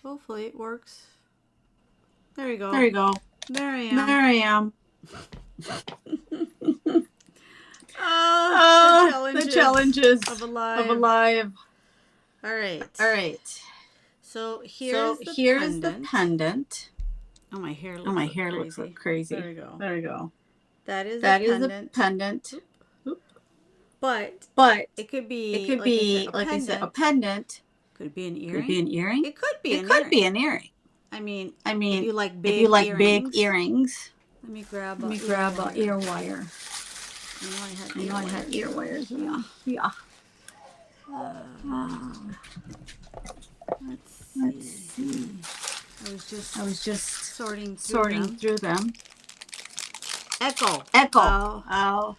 Hopefully it works. There you go. There you go. There I am. There I am. The challenges of a live. All right. All right. So here's the pendant. Oh, my hair looks crazy. There we go. There we go. That is a pendant. But it could be like I said, a pendant. Could be an earring. Could be an earring. It could be an earring. I mean, if you like big earrings. Let me grab a ear wire. I know I had ear wires. Yeah. Let's see. I was just sorting through them. Echo. Oh.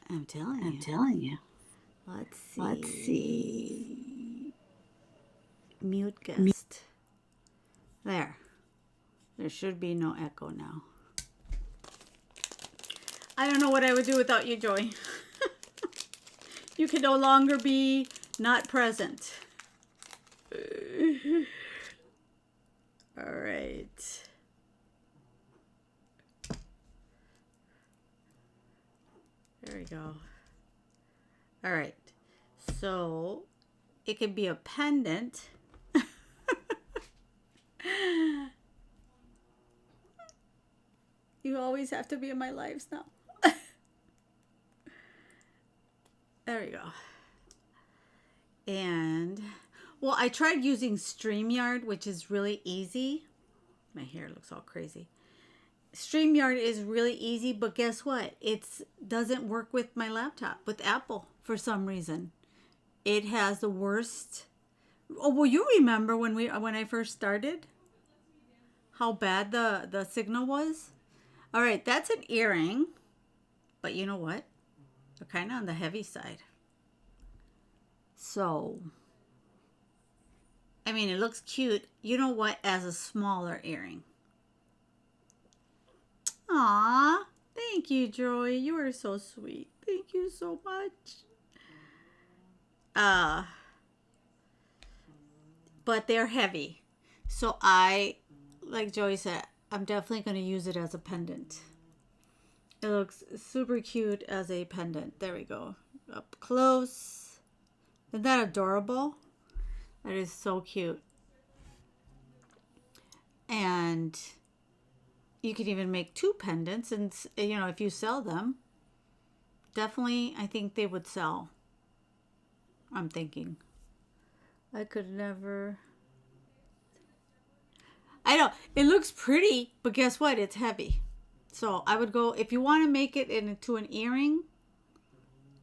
I'm telling you. Let's see. Mute guest. There should be no echo now. I don't know what I would do without you, Joy. You can no longer be not present. All right. There we go. All right. So it could be a pendant. You always have to be in my lives now. There we go. And, well, I tried using StreamYard, which is really easy. My hair looks all crazy. StreamYard is really easy, but guess what? It doesn't work with my laptop, with Apple, for some reason. It has the worst. Oh, well, you remember when I first started? How bad the signal was? All right, that's an earring. But you know what? They're kind of on the heavy side. So, I mean, it looks cute. You know what? As a smaller earring. Aw, thank you, Joy. You are so sweet. Thank you so much. But they're heavy. So like Joy said, I'm definitely going to use it as a pendant. It looks super cute as a pendant. There we go. Up close. Isn't that adorable? That is so cute. And you could even make 2 pendants, and you know, if you sell them, definitely I think they would sell. I'm thinking. I could never. I know it looks pretty, but guess what? It's heavy. So I would go, if you want to make it into an earring,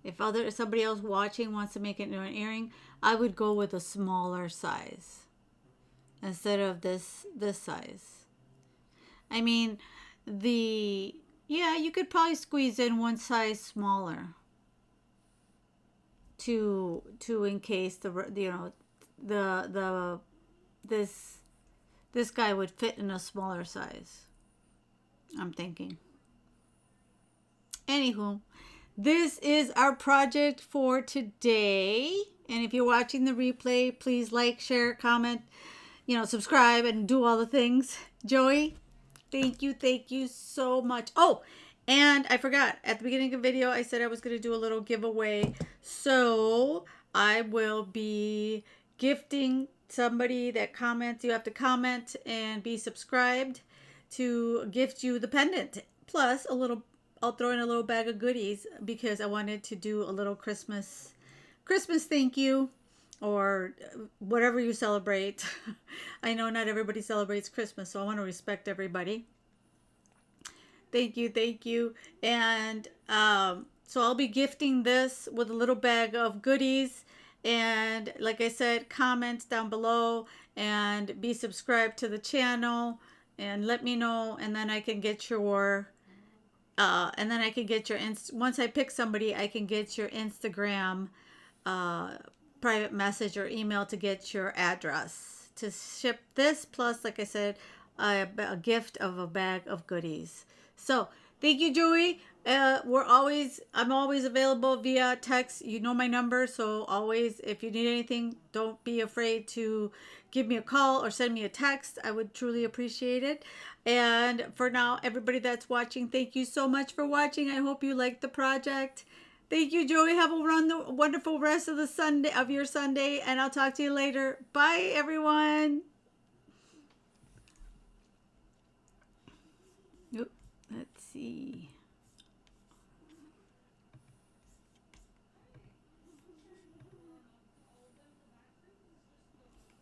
if somebody else watching wants to make it into an earring, I would go with a smaller size instead of this size. I mean, you could probably squeeze in one size smaller to in case this guy would fit in a smaller size. I'm thinking. Anywho, this is our project for today. And if you're watching the replay, please like, share, comment, subscribe, and do all the things. Joey, thank you so much. Oh, and I forgot, at the beginning of the video, I said I was going to do a little giveaway. So I will be gifting somebody that comments. You have to comment and be subscribed to gift you the pendant. Plus I'll throw in a little bag of goodies because I wanted to do a little Christmas thank you, or whatever you celebrate. I know not everybody celebrates Christmas, so I want to respect everybody. Thank you. And so I'll be gifting this with a little bag of goodies. And like I said, comments down below and be subscribed to the channel and let me know, and then I can get your once I pick somebody, I can get your Instagram private message or email to get your address to ship this, plus, like I said, a gift of a bag of goodies. So thank you, Joey. I'm always available via text. You know my number, so always, if you need anything, don't be afraid to give me a call or send me a text. I would truly appreciate it. And for now, everybody that's watching, thank you so much for watching. I hope you liked the project. Thank you, Joey. Have a wonderful rest of your Sunday, and I'll talk to you later. Bye, everyone. Let's see.